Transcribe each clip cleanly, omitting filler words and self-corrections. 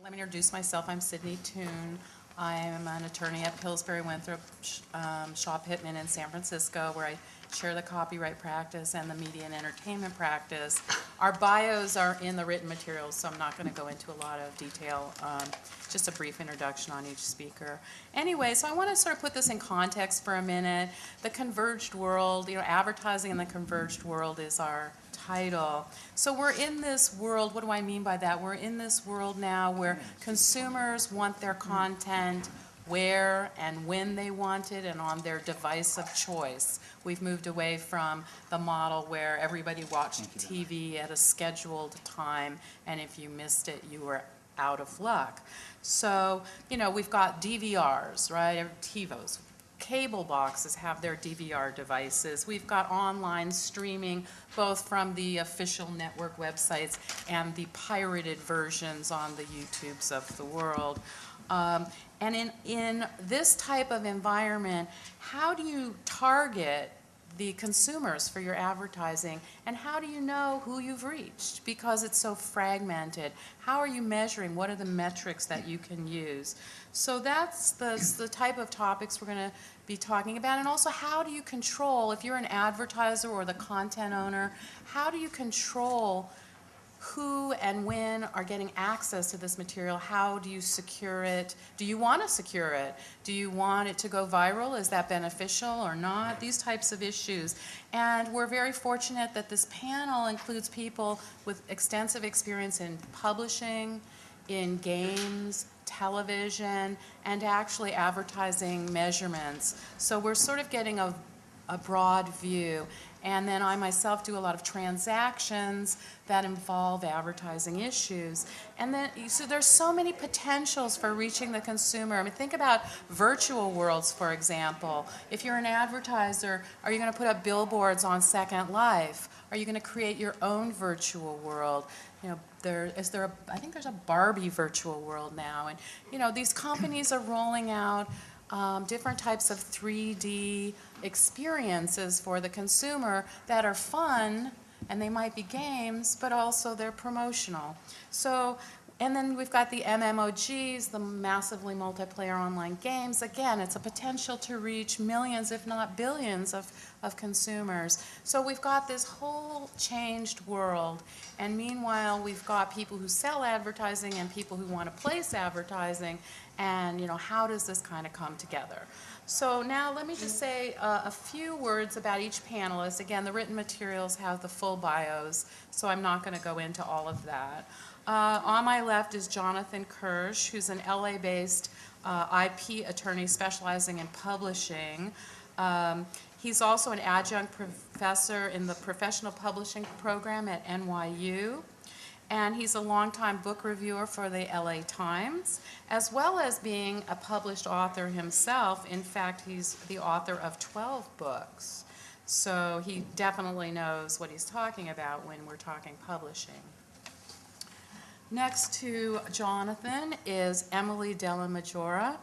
Let me introduce myself. I'm Sydney Toon. I am an attorney at Pillsbury Winthrop Shaw Pittman in San Francisco, where I share the copyright practice and the media and entertainment practice. Our bios are in the written materials, so I'm not going to go into a lot of detail, just a brief introduction on each speaker. Anyway, so I want to sort of put this in context for a minute. The converged world, advertising in the converged world is our title. So we're in this world. What do I mean by that? We're in this world now where consumers want their content where and when they want it and on their device of choice. We've moved away from the model where everybody watched TV at a scheduled time, and if you missed it, you were out of luck. So, we've got DVRs, right? TiVos. Cable boxes have their DVR devices. We've got online streaming, both from the official network websites and the pirated versions on the YouTubes of the world. And in this type of environment, how do you target the consumers for your advertising, and how do you know who you've reached? Because it's so fragmented. How are you measuring? What are the metrics that you can use? So that's the type of topics we're going to be talking about. And also, how do you control, if you're an advertiser or the content owner, how do you control who and when are getting access to this material? How do you secure it? Do you want to secure it? Do you want it to go viral? Is that beneficial or not? These types of issues. And we're very fortunate that this panel includes people with extensive experience in publishing, in games, television, and actually advertising measurements. So we're sort of getting a broad view. And then I myself do a lot of transactions that involve advertising issues. And then, so there's so many potentials for reaching the consumer. I mean, think about virtual worlds, for example. If you're an advertiser, are you going to put up billboards on Second Life? Are you going to create your own virtual world? I think there's a Barbie virtual world now. And, these companies are rolling out different types of 3D experiences for the consumer that are fun, and they might be games, but also they're promotional. So, and then we've got the MMOGs, the massively multiplayer online games. Again, it's a potential to reach millions, if not billions, of consumers. So we've got this whole changed world, and meanwhile we've got people who sell advertising and people who want to place advertising, and how does this kind of come together? So now let me just say a few words about each panelist. Again, the written materials have the full bios, so I'm not going to go into all of that. On my left is Jonathan Kirsch, who's an LA-based IP attorney specializing in publishing. He's also an adjunct professor in the professional publishing program at NYU. And he's a longtime book reviewer for the LA Times, as well as being a published author himself. In fact, he's the author of 12 books. So he definitely knows what he's talking about when we're talking publishing. Next to Jonathan is Emily Della Maggiora.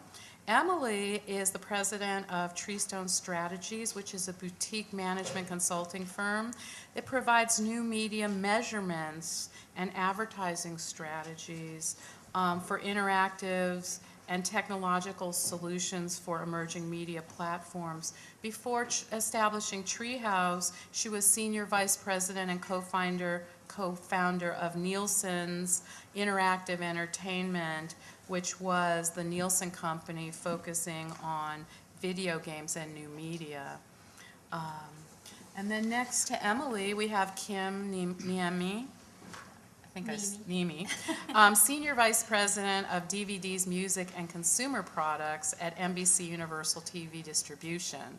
Emily is the president of Treestone Strategies, which is a boutique management consulting firm. It provides new media measurements and advertising strategies for interactives and technological solutions for emerging media platforms. Before establishing Treehouse, she was senior vice president and co-founder of Nielsen's Interactive Entertainment, which was the Nielsen company focusing on video games and new media. And then next to Emily, we have Kim Niemi. Nimi, Senior Vice President of DVDs, Music, and Consumer Products at NBC Universal TV Distribution.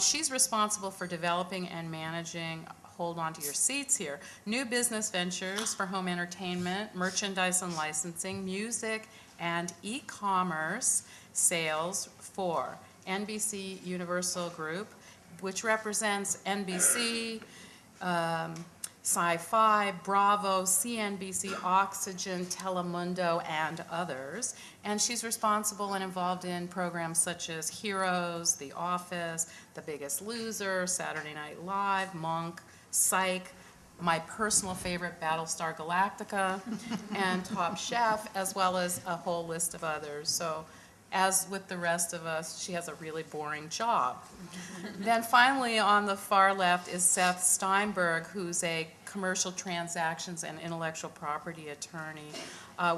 She's responsible for developing and managing, hold on to your seats here, new business ventures for home entertainment, merchandise and licensing, music, and e-commerce sales for NBC Universal Group, which represents NBC, Sci-Fi, Bravo, CNBC, Oxygen, Telemundo, and others. And she's responsible and involved in programs such as Heroes, The Office, The Biggest Loser, Saturday Night Live, Monk, Psych, my personal favorite, Battlestar Galactica, and Top Chef, as well as a whole list of others. So as with the rest of us, she has a really boring job. Then finally, on the far left is Seth Steinberg, who's a commercial transactions and intellectual property attorney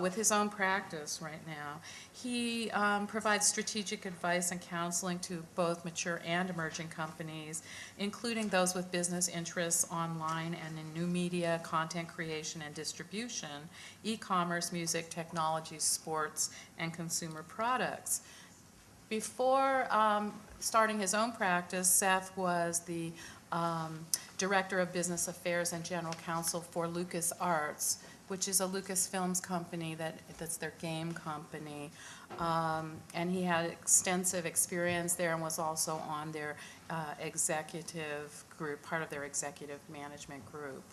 with his own practice right now. He provides strategic advice and counseling to both mature and emerging companies, including those with business interests online and in new media, content creation and distribution, e-commerce, music, technology, sports, and consumer products. Before starting his own practice, Seth was the Director of Business Affairs and General Counsel for LucasArts, which is a Lucasfilms company that's their game company. And he had extensive experience there and was also on their executive group, part of their executive management group.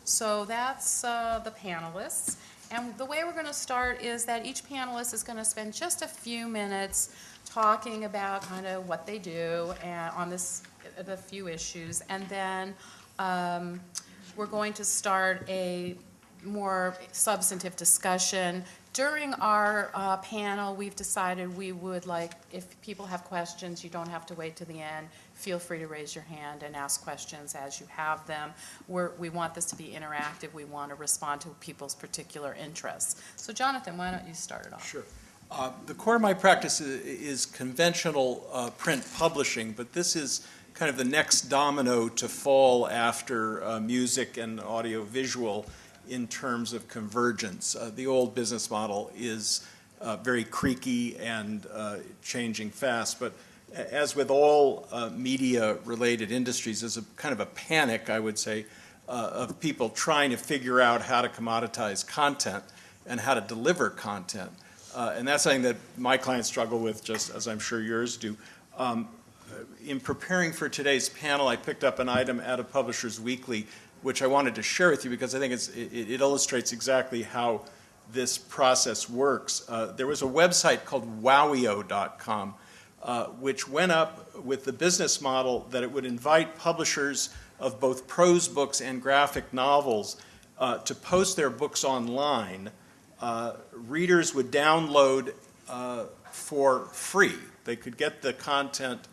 So that's the panelists. And the way we're going to start is that each panelist is going to spend just a few minutes talking about kind of what they do and on the few issues. And then we're going to start a more substantive discussion. During our panel, we've decided we would like, if people have questions, you don't have to wait to the end. Feel free to raise your hand and ask questions as you have them. We want this to be interactive. We want to respond to people's particular interests. So Jonathan, why don't you start it off? Sure. The core of my practice is conventional print publishing, but this is kind of the next domino to fall after music and audio-visual in terms of convergence. The old business model is very creaky and changing fast, but as with all media-related industries, there's a kind of a panic, I would say, of people trying to figure out how to commoditize content and how to deliver content. And that's something that my clients struggle with, just as I'm sure yours do. In preparing for today's panel, I picked up an item out of Publishers Weekly, which I wanted to share with you because I think it illustrates exactly how this process works. There was a website called Wowio.com, which went up with the business model that it would invite publishers of both prose books and graphic novels to post their books online. Readers would download for free. They could get the content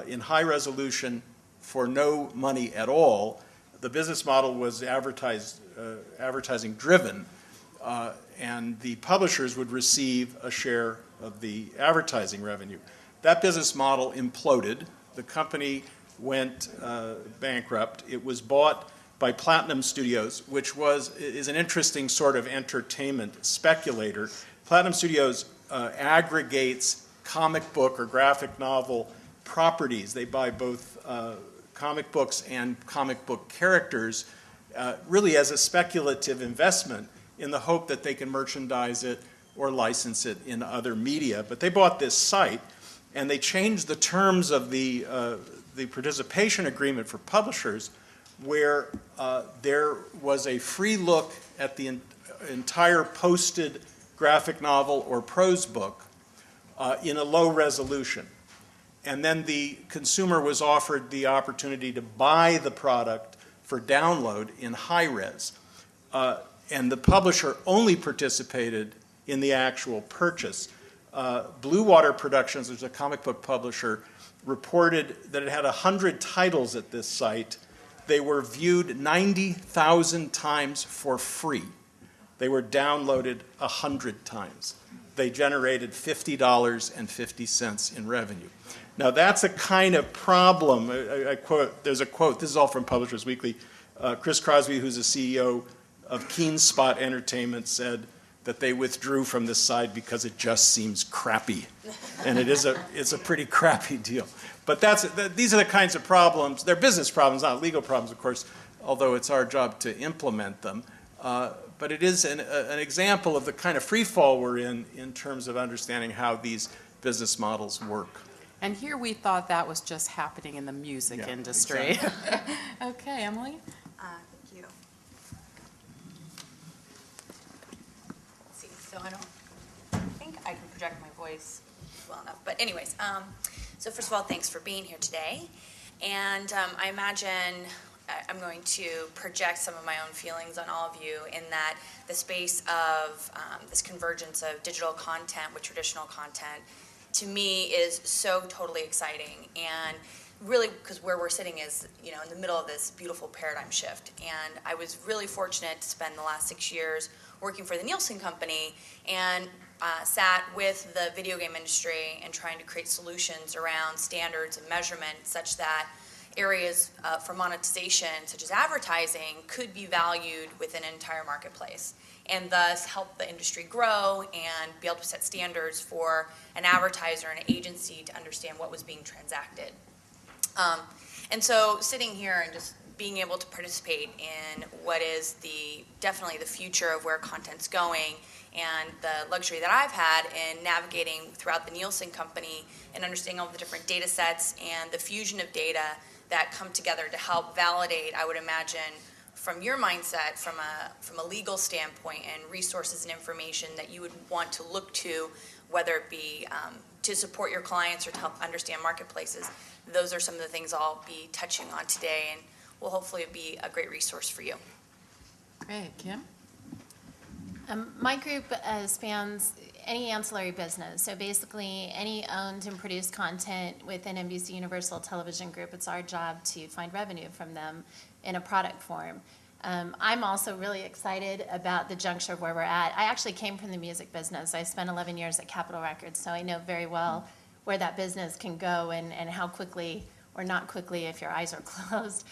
in high resolution for no money at all. The business model was advertising driven, and the publishers would receive a share of the advertising revenue. That business model imploded. The company went bankrupt. It was bought by Platinum Studios, which is an interesting sort of entertainment speculator. Platinum Studios aggregates comic book or graphic novel properties. They buy both comic books and comic book characters really as a speculative investment in the hope that they can merchandise it or license it in other media. But they bought this site and they changed the terms of the participation agreement for publishers, where there was a free look at the entire posted graphic novel or prose book in a low resolution. And then the consumer was offered the opportunity to buy the product for download in high res. And the publisher only participated in the actual purchase. Blue Water Productions, which is a comic book publisher, reported that it had 100 titles at this site. They were viewed 90,000 times for free. They were downloaded 100 times. They generated $50.50 in revenue. Now that's a kind of problem. I quote, there's a quote, this is all from Publishers Weekly. Chris Crosby, who's the CEO of Keen Spot Entertainment, said that they withdrew from this side because it just seems crappy. And it's a pretty crappy deal. But these are the kinds of problems. They're business problems, not legal problems, of course, although it's our job to implement them. But it is an example of the kind of free fall we're in terms of understanding how these business models work. And here we thought that was just happening in the music industry. Exactly. Okay, Emily? Thank you. Let's see, so I think I can project my voice well enough. But anyways, so first of all, thanks for being here today. And I imagine I'm going to project some of my own feelings on all of you in that the space of this convergence of digital content with traditional content, to me, is so totally exciting. And really, because where we're sitting is, in the middle of this beautiful paradigm shift. And I was really fortunate to spend the last 6 years working for the Nielsen Company and sat with the video game industry and trying to create solutions around standards and measurement such that areas for monetization, such as advertising, could be valued within an entire marketplace, and thus help the industry grow and be able to set standards for an advertiser and an agency to understand what was being transacted. And so sitting here and just being able to participate in what is definitely the future of where content's going, and the luxury that I've had in navigating throughout the Nielsen Company and understanding all the different data sets and the fusion of data that come together to help validate, I would imagine, from your mindset, from a legal standpoint, and resources and information that you would want to look to, whether it be to support your clients or to help understand marketplaces. Those are some of the things I'll be touching on today, and will hopefully be a great resource for you. Great. Kim? My group spans any ancillary business. So basically, any owned and produced content within NBC Universal Television Group, it's our job to find revenue from them in a product form. I'm also really excited about the juncture of where we're at. I actually came from the music business. I spent 11 years at Capitol Records, so I know very well where that business can go and how quickly, or not quickly if your eyes are closed,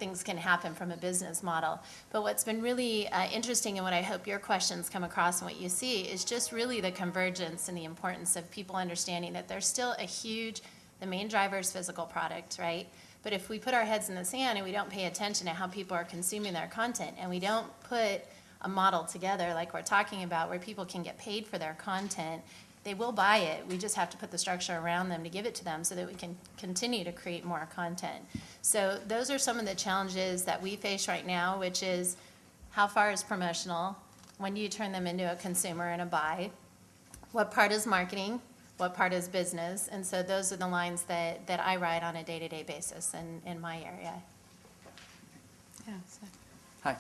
things can happen from a business model. But what's been really interesting, and what I hope your questions come across and what you see, is just really the convergence and the importance of people understanding that there's still the main driver is physical product, right? But if we put our heads in the sand and we don't pay attention to how people are consuming their content, and we don't put a model together like we're talking about where people can get paid for their content, they will buy it. We just have to put the structure around them to give it to them so that we can continue to create more content. So those are some of the challenges that we face right now, which is how far is promotional? When do you turn them into a consumer and a buy? What part is marketing? What part is business? And so those are the lines that I ride on a day-to-day basis in my area. Yeah. So. Hi.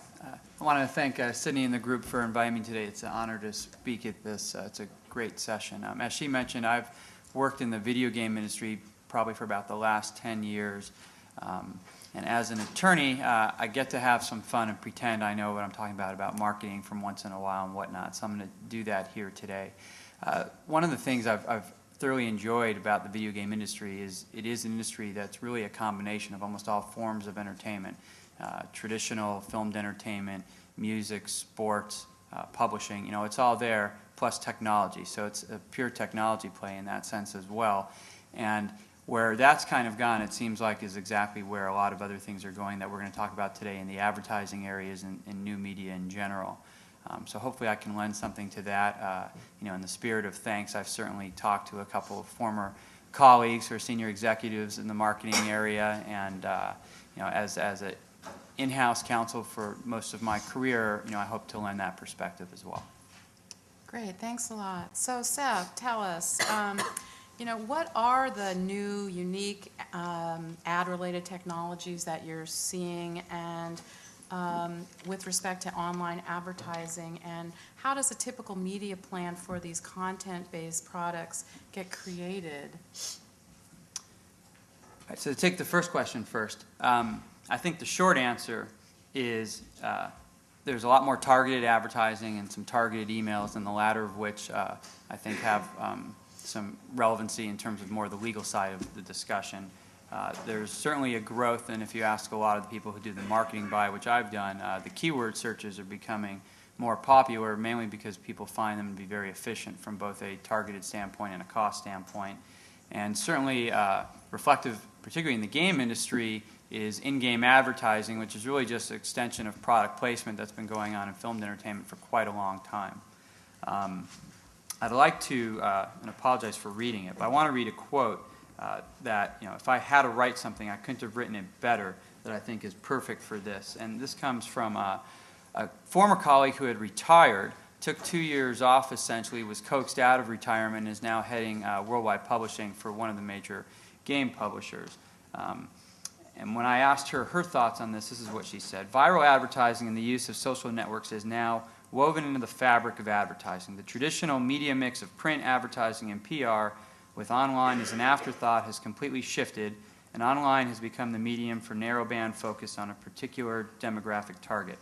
I want to thank Sydney and the group for inviting me today. It's an honor to speak at this. It's a great session. As she mentioned, I've worked in the video game industry probably for about the last 10 years. And as an attorney, I get to have some fun and pretend I know what I'm talking about marketing from once in a while and whatnot. So I'm going to do that here today. One of the things I've thoroughly enjoyed about the video game industry is it is an industry that's really a combination of almost all forms of entertainment. Traditional filmed entertainment, music, sports, publishing, it's all there, plus technology. So it's a pure technology play in that sense as well. And where that's kind of gone, it seems like, is exactly where a lot of other things are going that we're going to talk about today in the advertising areas and new media in general. So hopefully I can lend something to that. In the spirit of thanks, I've certainly talked to a couple of former colleagues who are senior executives in the marketing area, and as a in-house counsel for most of my career, I hope to lend that perspective as well. Great, thanks a lot. So Seth, tell us, what are the new, unique ad-related technologies that you're seeing, and with respect to online advertising, and how does a typical media plan for these content-based products get created? All right, so to take the first question first, I think the short answer is there's a lot more targeted advertising and some targeted emails, and the latter of which I think have some relevancy in terms of more the legal side of the discussion. There's certainly a growth, and if you ask a lot of the people who do the marketing buy, which I've done, the keyword searches are becoming more popular, mainly because people find them to be very efficient from both a targeted standpoint and a cost standpoint. And certainly reflective, particularly in the game industry, is in-game advertising, which is really just an extension of product placement that's been going on in filmed entertainment for quite a long time. I'd like to, and apologize for reading it, but I want to read a quote that, if I had to write something, I couldn't have written it better, that I think is perfect for this. And this comes from a former colleague who had retired, took 2 years off essentially, was coaxed out of retirement, and is now heading worldwide publishing for one of the major game publishers. And when I asked her her thoughts on this, this is what she said. Viral advertising and the use of social networks is now woven into the fabric of advertising. The traditional media mix of print, advertising, and PR with online as an afterthought has completely shifted, and online has become the medium for narrowband focus on a particular demographic target.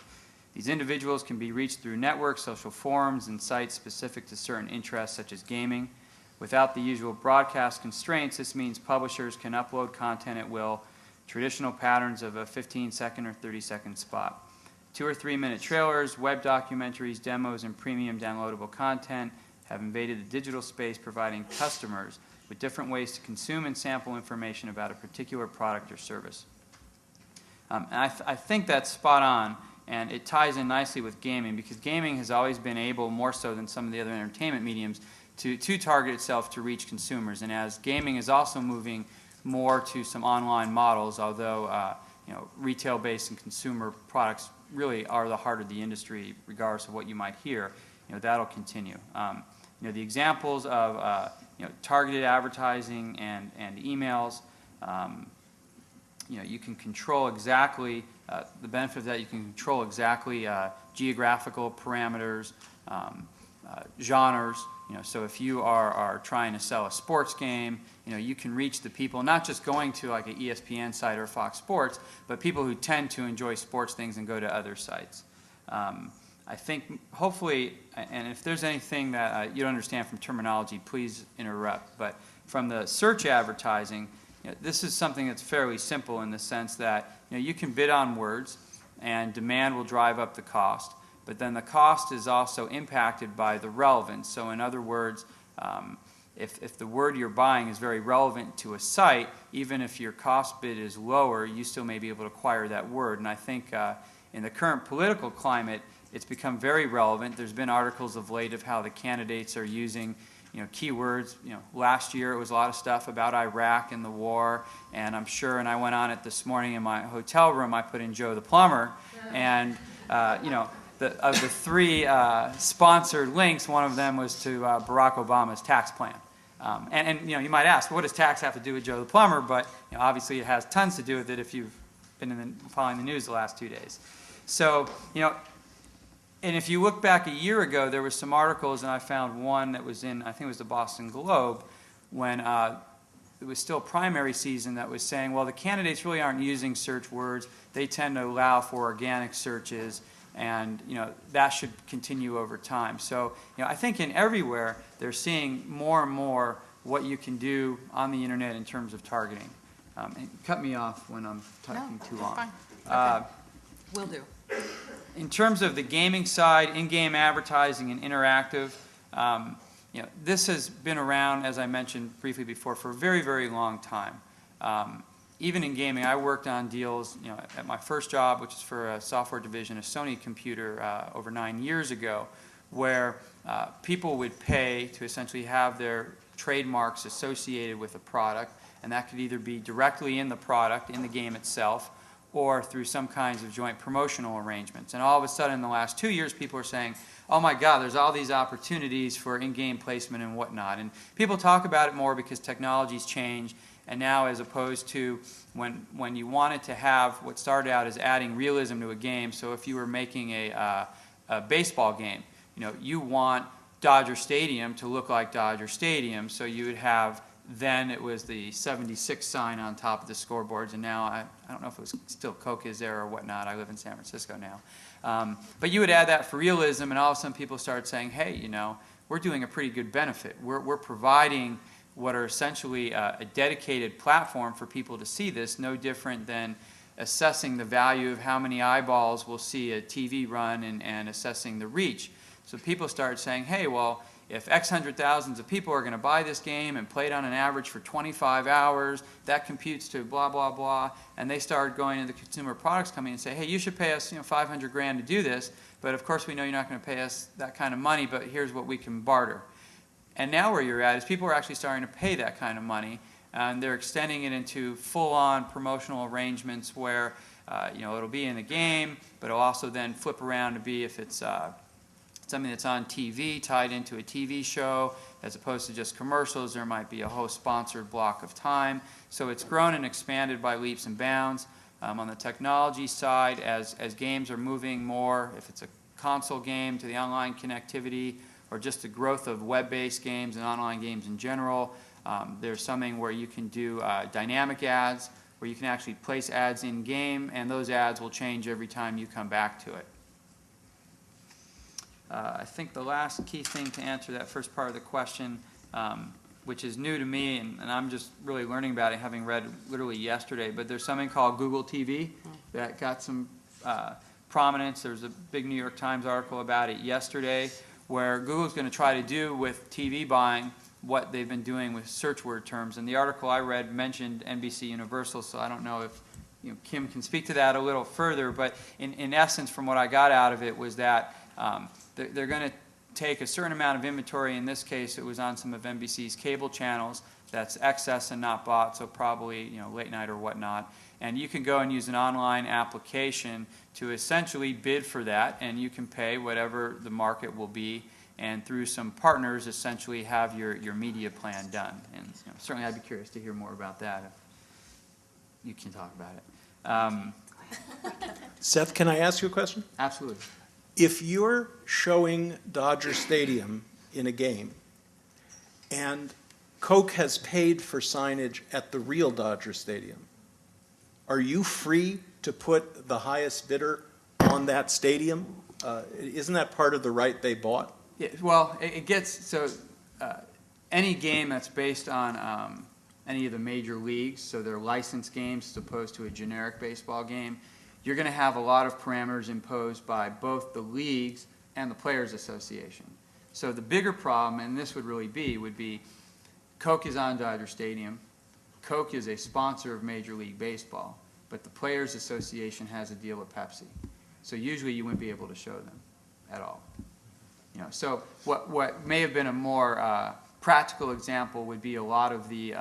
These individuals can be reached through networks, social forums, and sites specific to certain interests such as gaming. Without the usual broadcast constraints, this means publishers can upload content at will, traditional patterns of a 15-second or 30-second spot. 2 or 3 minute trailers, web documentaries, demos, and premium downloadable content have invaded the digital space, providing customers with different ways to consume and sample information about a particular product or service. And I think that's spot on, and it ties in nicely with gaming, because gaming has always been able, more so than some of the other entertainment mediums, to target itself to reach consumers. And as gaming is also moving more to some online models, although retail-based and consumer products really are the heart of the industry, regardless of what you might hear, that'll continue. The examples of targeted advertising and emails, you can control exactly the benefit of that. You can control exactly geographical parameters, genres. So if you are trying to sell a sports game, you can reach the people, not just going to like an ESPN site or Fox Sports, but people who tend to enjoy sports things and go to other sites. I think hopefully, and if there's anything that you don't understand from terminology, please interrupt. But from the search advertising, this is something that's fairly simple in the sense that you can bid on words, and demand will drive up the cost. But then the cost is also impacted by the relevance. So in other words, if the word you're buying is very relevant to a site, even if your cost bid is lower, you still may be able to acquire that word. And I think in the current political climate, it's become very relevant. There's been articles of late of how the candidates are using keywords. Last year it was a lot of stuff about Iraq and the war, and I'm sure, and I went on it this morning in my hotel room, I put in Joe the Plumber, and of the 3 sponsored links, one of them was to Barack Obama's tax plan. And you might ask, what does tax have to do with Joe the Plumber? But obviously it has tons to do with it if you've been following the news the last 2 days. So, and if you look back a year ago, there were some articles, and I found one that was in, I think it was the Boston Globe, when it was still primary season, that was saying, well, the candidates really aren't using search words. They tend to allow for organic searches, and that should continue over time. So I think in everywhere, they're seeing more and more what you can do on the internet in terms of targeting. And cut me off when I'm talking too long. Fine. Okay. Will do. In terms of the gaming side, in-game advertising and interactive, this has been around, as I mentioned briefly before, for a very, very long time. Even in gaming, I worked on deals, at my first job, which is for a software division, a Sony computer, over 9 years ago, where people would pay to essentially have their trademarks associated with a product, and that could either be directly in the product, in the game itself, or through some kinds of joint promotional arrangements. And all of a sudden, in the last 2 years, people are saying, oh my God, there's all these opportunities for in-game placement and whatnot. And people talk about it more because technology's changed, and now as opposed to when you wanted to have what started out as adding realism to a game, so if you were making a baseball game, you want Dodger Stadium to look like Dodger Stadium, so you would have, then it was the 76 sign on top of the scoreboards, and now I don't know if it was still Coke is there or whatnot. I live in San Francisco now. But you would add that for realism, and all of a sudden people started saying, hey, we're doing a pretty good benefit. We're providing what are essentially a dedicated platform for people to see this, no different than assessing the value of how many eyeballs will see a TV run and assessing the reach. So people started saying, hey, well, if X hundred thousands of people are going to buy this game and play it on an average for 25 hours, that computes to blah, blah, blah. And they started going to the consumer products company and say, hey, you should pay us $500,000 to do this, but of course we know you're not going to pay us that kind of money, but here's what we can barter. And now where you're at is people are actually starting to pay that kind of money, and they're extending it into full-on promotional arrangements where it'll be in the game, but it'll also then flip around to be if it's something that's on TV tied into a TV show, as opposed to just commercials. There might be a host-sponsored block of time. So it's grown and expanded by leaps and bounds. On the technology side, as games are moving more, if it's a console game, to the online connectivity, or just the growth of web-based games and online games in general, there's something where you can do dynamic ads, where you can actually place ads in-game, and those ads will change every time you come back to it. I think the last key thing to answer that first part of the question, which is new to me, and I'm just really learning about it, having read literally yesterday, but there's something called Google TV that got some prominence. There was a big New York Times article about it yesterday, where Google's going to try to do with TV buying what they've been doing with search word terms. And the article I read mentioned NBC Universal, so I don't know if Kim can speak to that a little further, but in essence, from what I got out of it, was that they're going to take a certain amount of inventory. In this case, it was on some of NBC's cable channels. That's excess and not bought, so probably late night or whatnot. And you can go and use an online application to essentially bid for that, and you can pay whatever the market will be, and through some partners, essentially have your media plan done. And certainly, I'd be curious to hear more about that. If you can talk about it. Seth, can I ask you a question? Absolutely. If you're showing Dodger Stadium in a game, and Coke has paid for signage at the real Dodger Stadium, are you free to put the highest bidder on that stadium? Isn't that part of the right they bought? Yeah, well, it gets so any game that's based on any of the major leagues, so they're licensed games as opposed to a generic baseball game, you're going to have a lot of parameters imposed by both the leagues and the Players Association. So the bigger problem, and this would be Coke is on Dodger Stadium. Coke is a sponsor of Major League Baseball, but the Players Association has a deal with Pepsi. So usually you wouldn't be able to show them at all. So what may have been a more practical example would be a lot of the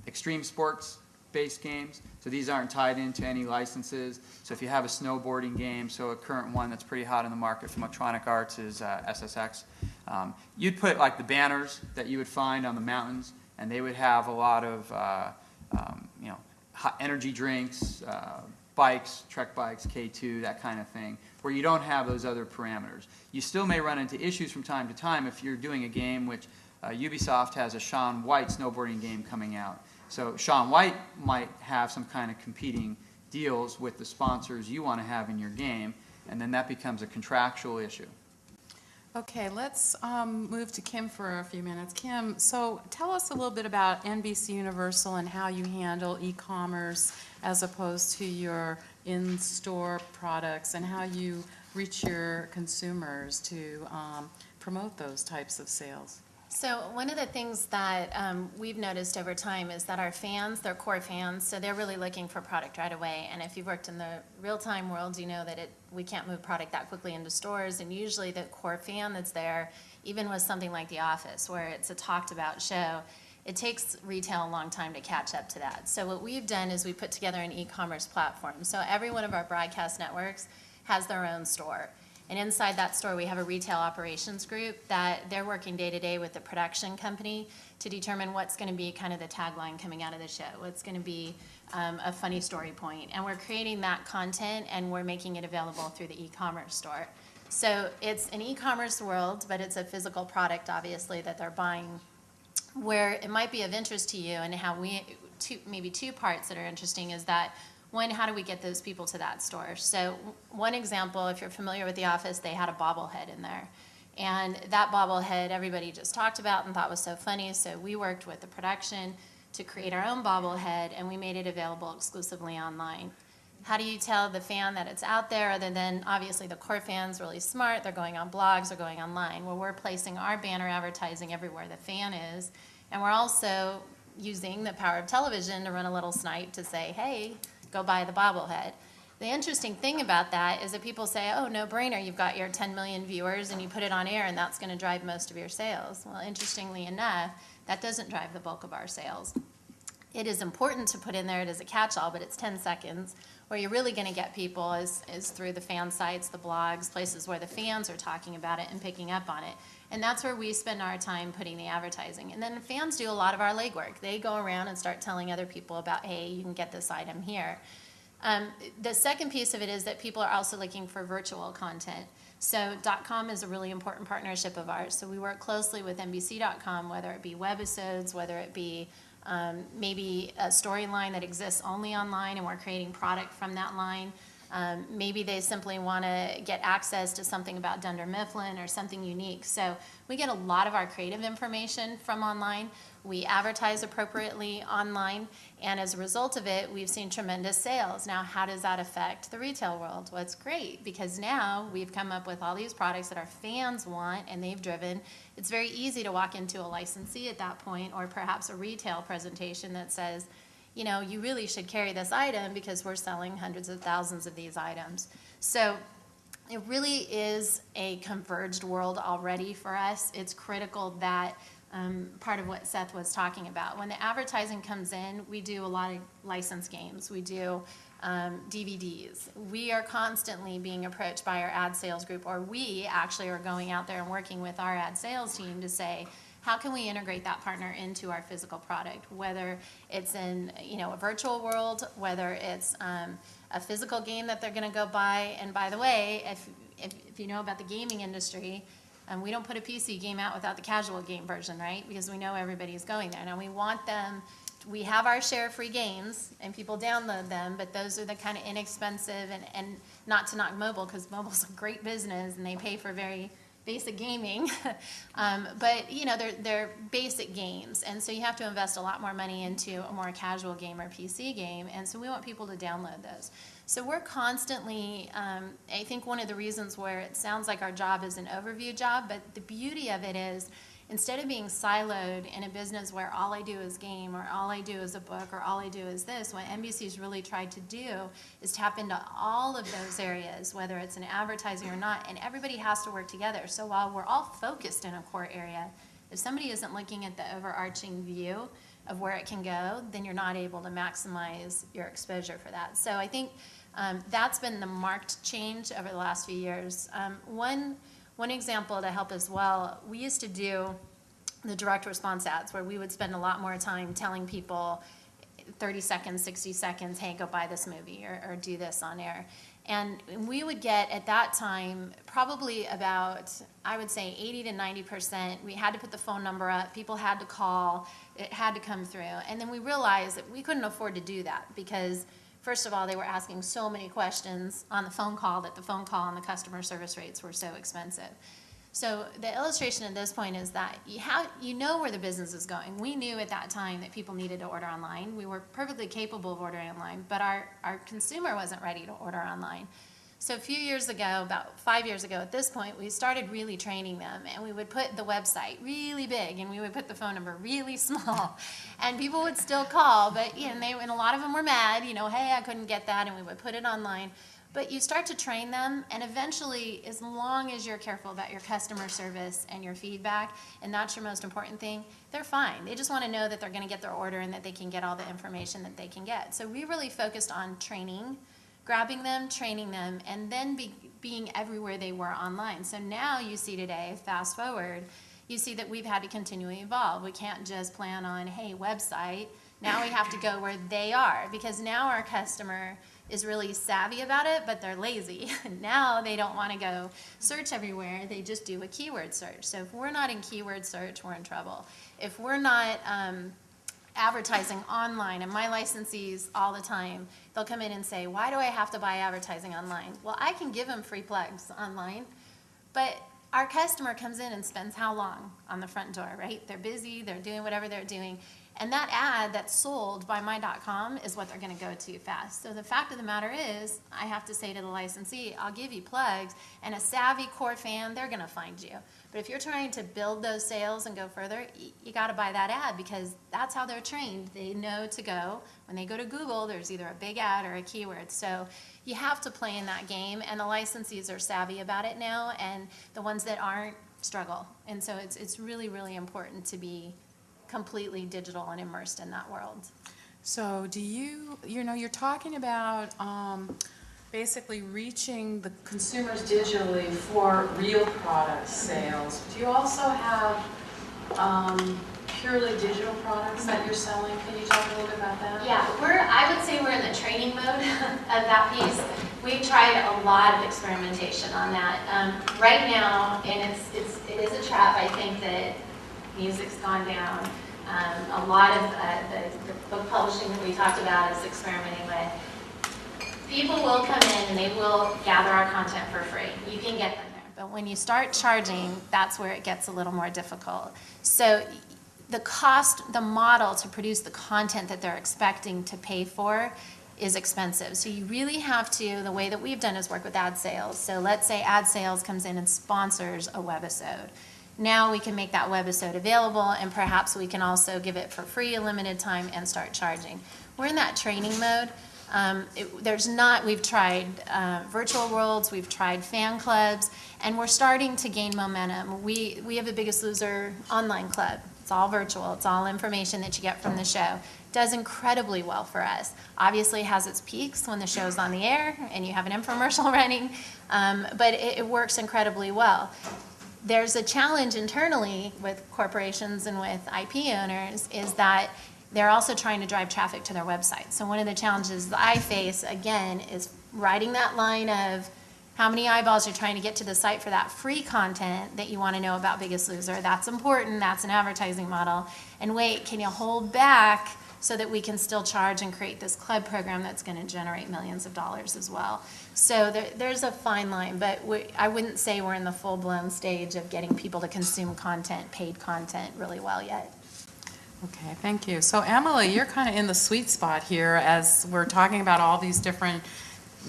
extreme sports-based games. So these aren't tied into any licenses. So if you have a snowboarding game, so a current one that's pretty hot in the market from Electronic Arts is SSX, you'd put like the banners that you would find on the mountains, and they would have a lot of hot energy drinks, bikes, Trek bikes, K2, that kind of thing, where you don't have those other parameters. You still may run into issues from time to time if you're doing a game which Ubisoft has a Shaun White snowboarding game coming out. So Shaun White might have some kind of competing deals with the sponsors you want to have in your game, and then that becomes a contractual issue. Okay, let's move to Kim for a few minutes. Kim, so tell us a little bit about NBC Universal and how you handle e-commerce as opposed to your in-store products, and how you reach your consumers to promote those types of sales. So one of the things that we've noticed over time is that our fans, they're core fans, so they're really looking for product right away. And if you've worked in the real-time world, you know that we can't move product that quickly into stores. And usually the core fan that's there, even with something like The Office, where it's a talked-about show, it takes retail a long time to catch up to that. So what we've done is we put together an e-commerce platform. So every one of our broadcast networks has their own store. And inside that store, we have a retail operations group that they're working day to day with the production company to determine what's going to be kind of the tagline coming out of the show, what's going to be a funny story point. And we're creating that content, and we're making it available through the e-commerce store. So it's an e-commerce world, but it's a physical product, obviously, that they're buying, where it might be of interest to you, and how maybe two parts that are interesting is that, one, how do we get those people to that store? So one example, if you're familiar with The Office, they had a bobblehead in there. And that bobblehead everybody just talked about and thought was so funny, so we worked with the production to create our own bobblehead, and we made it available exclusively online. How do you tell the fan that it's out there, other than obviously the core fan's really smart, they're going on blogs, they're going online? Well, we're placing our banner advertising everywhere the fan is, and we're also using the power of television to run a little snipe to say, hey, go buy the bobblehead. The interesting thing about that is that people say, oh, no brainer, you've got your 10 million viewers and you put it on air and that's going to drive most of your sales. Well, interestingly enough, that doesn't drive the bulk of our sales. it is important to put in there it as a catch-all, but it's 10 seconds. Where you're really going to get people is through the fan sites, the blogs, places where the fans are talking about it and picking up on it. And that's where we spend our time putting the advertising. And then fans do a lot of our legwork. They go around and start telling other people about, hey, you can get this item here. The second piece of it is that people are also looking for virtual content. So .com is a really important partnership of ours. So we work closely with NBC.com, whether it be webisodes, whether it be maybe a storyline that exists only online and we're creating product from that line. Maybe they simply want to get access to something about Dunder Mifflin or something unique. So we get a lot of our creative information from online. We advertise appropriately online, and as a result of it, we've seen tremendous sales. Now, how does that affect the retail world? Well, it's great, because now we've come up with all these products that our fans want and they've driven. It's very easy to walk into a licensee at that point, or perhaps a retail presentation that says, you know, you really should carry this item because we're selling hundreds of thousands of these items. So it really is a converged world already for us. It's critical that part of what Seth was talking about. When the advertising comes in, we do a lot of licensed games. We do DVDs. We are constantly being approached by our ad sales group, or we actually are going out there and working with our ad sales team to say, how can we integrate that partner into our physical product, whether it's in, you know, a virtual world, whether it's a physical game that they're going to go buy. And by the way, if you know about the gaming industry, we don't put a PC game out without the casual game version, right? Because we know everybody's going there. Now we want them, we have our share of free games and people download them, but those are the kind of inexpensive and not to knock mobile, because mobile's a great business and they pay for very basic gaming, but you know, they're basic games, and so you have to invest a lot more money into a more casual game or PC game, and so we want people to download those. So we're constantly, I think one of the reasons where it sounds like our job is an overview job, but the beauty of it is, instead of being siloed in a business where all I do is game, or all I do is a book, or all I do is this, what NBC's really tried to do is tap into all of those areas, whether it's in advertising or not, and everybody has to work together. So while we're all focused in a core area, if somebody isn't looking at the overarching view of where it can go, then you're not able to maximize your exposure for that. So I think that's been the marked change over the last few years. One example to help as well, we used to do the direct response ads where we would spend a lot more time telling people 30 seconds, 60 seconds, hey, go buy this movie or do this on air. And we would get at that time probably about, I would say 80 to 90%. We had to put the phone number up, people had to call, it had to come through. And then we realized that we couldn't afford to do that because first of all, they were asking so many questions on the phone call that the phone call and the customer service rates were so expensive. So the illustration at this point is that you know where the business is going. We knew at that time that people needed to order online. We were perfectly capable of ordering online, but our consumer wasn't ready to order online. So a few years ago, about 5 years ago at this point, we started really training them, and we would put the website really big and we would put the phone number really small, and people would still call, but you know, and a lot of them were mad, you know, hey, I couldn't get that, and we would put it online. But you start to train them, and eventually, as long as you're careful about your customer service and your feedback, and that's your most important thing, they're fine. They just want to know that they're going to get their order and that they can get all the information that they can get. So we really focused on training, grabbing them, training them, and then being everywhere they were online. So now you see today, fast forward, you see that we've had to continually evolve. We can't just plan on, hey, website. Now we have to go where they are, because now our customer is really savvy about it, but they're lazy. Now they don't want to go search everywhere. They just do a keyword search. So if we're not in keyword search, we're in trouble. If we're not advertising online, and my licensees all the time, they'll come in and say, why do I have to buy advertising online? Well, I can give them free plugs online, but our customer comes in and spends how long on the front door, right? They're busy, they're doing whatever they're doing, and that ad that's sold by my.com is what they're going to go to fast. So the fact of the matter is, I have to say to the licensee, I'll give you plugs, and a savvy core fan, they're going to find you. But if you're trying to build those sales and go further, you got to buy that ad, because that's how they're trained. They know to go. When they go to Google, there's either a big ad or a keyword. So you have to play in that game, and the licensees are savvy about it now, and the ones that aren't struggle. And so it's really, really important to be completely digital and immersed in that world. So do you, you're talking about basically reaching the consumers digitally for real product sales. Do you also have purely digital products that you're selling? Can you talk a little bit about that? Yeah, I would say we're in the training mode of that piece. We've tried a lot of experimentation on that. Right now, and it is a trap, I think that music's gone down. A lot of the book publishing that we talked about is experimenting with. People will come in and they will gather our content for free. You can get them there. But when you start charging, that's where it gets a little more difficult. So the cost, the model to produce the content that they're expecting to pay for is expensive. So you really have to, the way that we've done is work with ad sales. So let's say ad sales comes in and sponsors a webisode. Now we can make that webisode available, and perhaps we can also give it for free a limited time and start charging. We're in that training mode. We've tried virtual worlds, we've tried fan clubs, and we're starting to gain momentum. We have the Biggest Loser online club. It's all virtual, it's all information that you get from the show. Does incredibly well for us. Obviously has its peaks when the show's on the air and you have an infomercial running, but it works incredibly well. There's a challenge internally with corporations and with IP owners is that they're also trying to drive traffic to their website. So one of the challenges that I face, again, is riding that line of how many eyeballs you're trying to get to the site for that free content that you want to know about Biggest Loser. That's important, that's an advertising model. And wait, can you hold back so that we can still charge and create this club program that's going to generate millions of dollars as well? So there's a fine line, but I wouldn't say we're in the full-blown stage of getting people to consume content, paid content, really well yet. Okay, thank you. So Emily, you're kind of in the sweet spot here as we're talking about all these different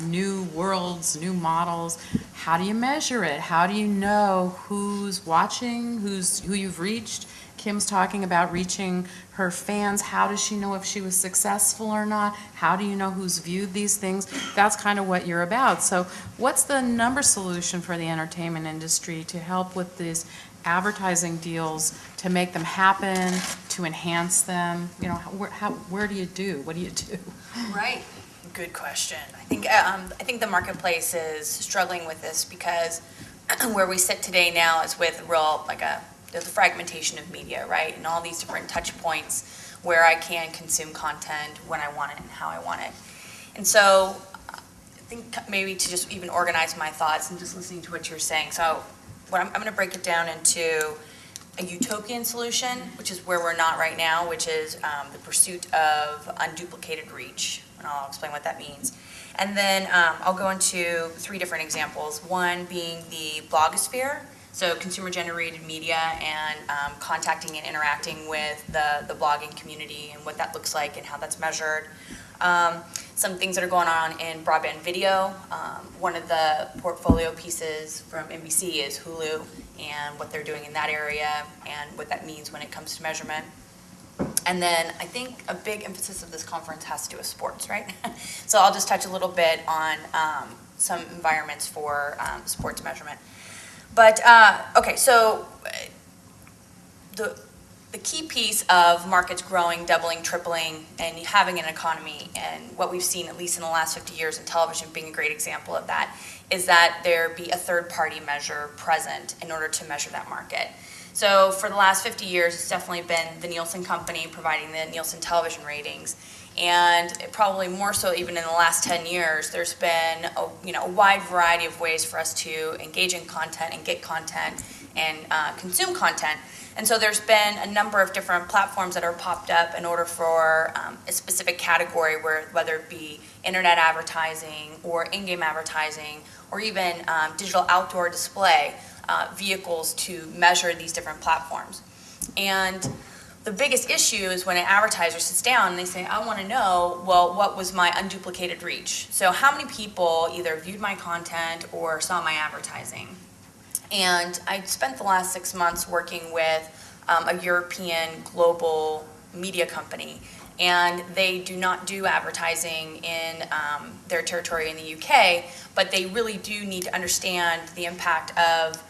new worlds, new models. How do you measure it? How do you know who's watching, who you've reached? Kim's talking about reaching her fans. How does she know if she was successful or not? How do you know who's viewed these things? That's kind of what you're about. So what's the number solution for the entertainment industry to help with these advertising deals, to make them happen, to enhance them? Where do you do? What do you do? Right. Good question. I think the marketplace is struggling with this because where we sit today now is with there's a fragmentation of media, right? And all these different touch points where I can consume content when I want it and how I want it. And so I think maybe to just even organize my thoughts and just listening to what you're saying. So I'm going to break it down into a utopian solution, which is where we're not right now, which is the pursuit of unduplicated reach. And I'll explain what that means. And then I'll go into 3 different examples. One being the blogosphere, so consumer-generated media and contacting and interacting with the blogging community and what that looks like and how that's measured. Some things that are going on in broadband video. One of the portfolio pieces from NBC is Hulu and what they're doing in that area and what that means when it comes to measurement. And then I think a big emphasis of this conference has to do with sports, right? So I'll just touch a little bit on some environments for sports measurement. But, okay, so the key piece of markets growing, doubling, tripling, and having an economy, and what we've seen, at least in the last 50 years, in television being a great example of that, is that there be a third-party measure present in order to measure that market. So for the last 50 years, it's definitely been the Nielsen company providing the Nielsen television ratings. And probably more so even in the last 10 years, there's been a wide variety of ways for us to engage in content and get content and consume content. And so there's been a number of different platforms that are popped up in order for a specific category, whether it be internet advertising or in-game advertising or even digital outdoor display vehicles to measure these different platforms. And the biggest issue is when an advertiser sits down and they say, I want to know, well, what was my unduplicated reach? So how many people either viewed my content or saw my advertising? And I spent the last 6 months working with a European global media company, and they do not do advertising in their territory in the UK, but they really do need to understand the impact of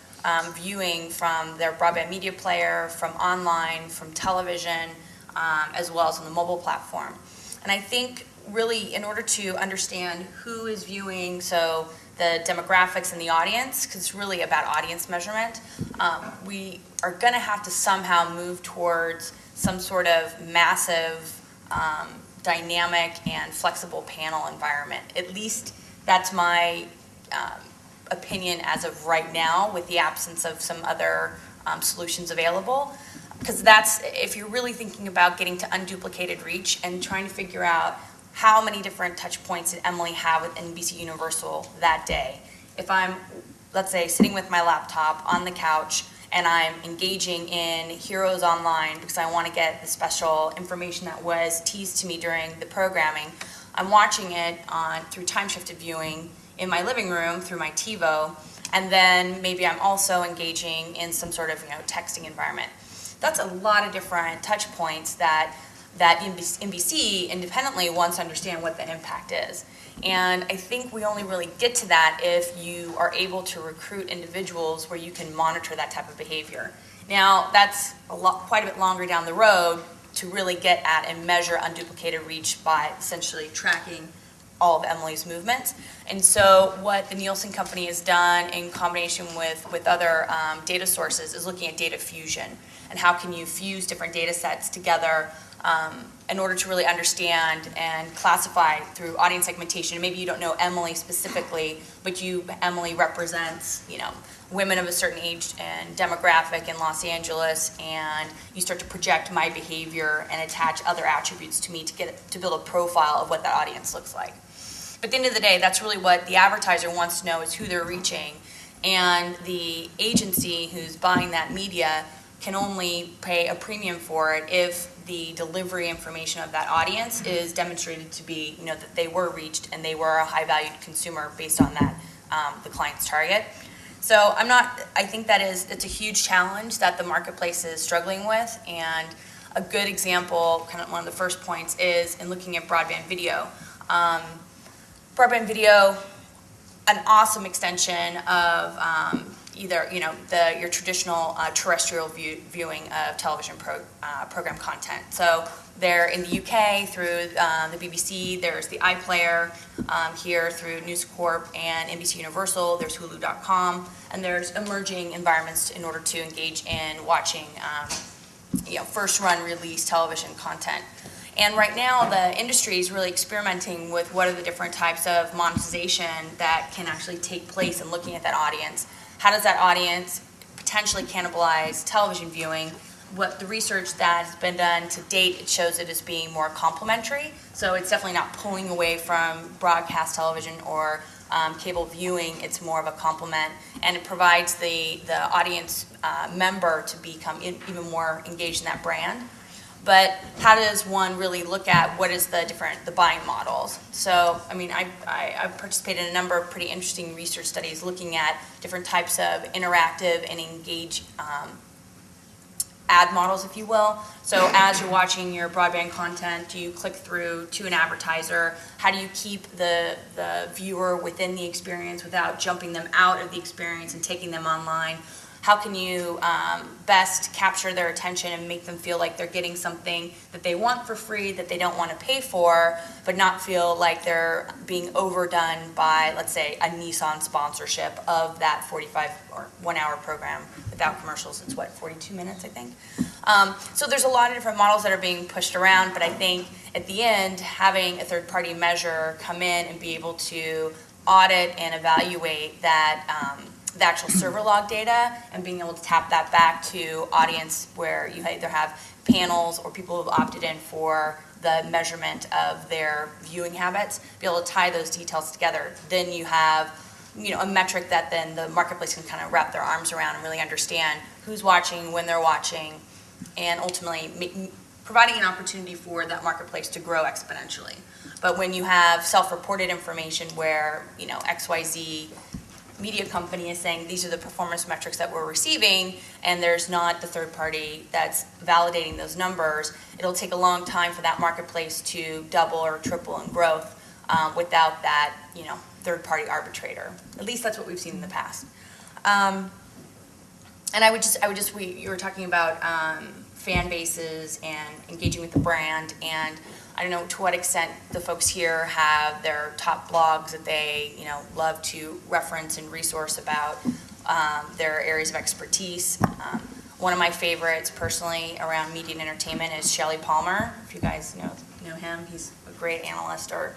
viewing from their broadband media player, from online, from television, as well as on the mobile platform. And I think really in order to understand who is viewing, so the demographics and the audience, because it's really about audience measurement, we are going to have to somehow move towards some sort of massive dynamic and flexible panel environment. At least that's my opinion as of right now, with the absence of some other solutions available. Because that's, if you're really thinking about getting to unduplicated reach and trying to figure out how many different touch points did Emily have with NBC Universal that day. If I'm, let's say, sitting with my laptop on the couch and I'm engaging in Heroes Online because I want to get the special information that was teased to me during the programming, I'm watching it through time-shifted viewing in my living room through my TiVo, and then maybe I'm also engaging in some sort of texting environment. That's a lot of different touch points that NBC independently wants to understand what the impact is. And I think we only really get to that if you are able to recruit individuals where you can monitor that type of behavior. Now, that's quite a bit longer down the road to really get at and measure unduplicated reach by essentially tracking all of Emily's movements. And so what the Nielsen company has done in combination with other data sources is looking at data fusion and how can you fuse different data sets together in order to really understand and classify through audience segmentation. Maybe you don't know Emily specifically, but Emily represents, women of a certain age and demographic in Los Angeles, and you start to project my behavior and attach other attributes to me to build a profile of what that audience looks like. But at the end of the day, that's really what the advertiser wants to know, is who they're reaching, and the agency who's buying that media can only pay a premium for it if the delivery information of that audience is demonstrated to be, that they were reached and they were a high-valued consumer based on that, the client's target. So I think it's a huge challenge that the marketplace is struggling with, and a good example, kind of one of the first points, is in looking at broadband video. Broadband video, an awesome extension of either your traditional terrestrial viewing of television program content. So they're in the UK through the BBC. There's the iPlayer here through News Corp and NBC Universal. There's Hulu.com, and there's emerging environments in order to engage in watching first-run release television content. And right now, the industry is really experimenting with what are the different types of monetization that can actually take place in looking at that audience. How does that audience potentially cannibalize television viewing? What the research that has been done to date, it shows it as being more complementary. So it's definitely not pulling away from broadcast television or cable viewing. It's more of a complement, and it provides the audience member to become even more engaged in that brand. But how does one really look at what is the buying models? So, I've participated in a number of pretty interesting research studies looking at different types of interactive and engaged ad models, if you will. So as you're watching your broadband content, do you click through to an advertiser? How do you keep the viewer within the experience without jumping them out of the experience and taking them online? How can you best capture their attention and make them feel like they're getting something that they want for free, that they don't want to pay for, but not feel like they're being overdone by, let's say, a Nissan sponsorship of that 45 or 1 hour program without commercials? It's 42 minutes, I think. So there's a lot of different models that are being pushed around, but I think at the end, having a third-party measure come in and be able to audit and evaluate that the actual server log data and being able to tap that back to audience where you either have panels or people who have opted in for the measurement of their viewing habits, be able to tie those details together. Then you have a metric that then the marketplace can kind of wrap their arms around and really understand who's watching, when they're watching, and ultimately providing an opportunity for that marketplace to grow exponentially. But when you have self-reported information where XYZ media company is saying these are the performance metrics that we're receiving, and there's not the third party that's validating those numbers, it'll take a long time for that marketplace to double or triple in growth without that third party arbitrator. At least that's what we've seen in the past. And you were talking about fan bases and engaging with the brand. And I don't know to what extent the folks here have their top blogs that they, love to reference and resource about their areas of expertise. One of my favorites personally around media and entertainment is Shelley Palmer. If you guys know him, he's a great analyst, or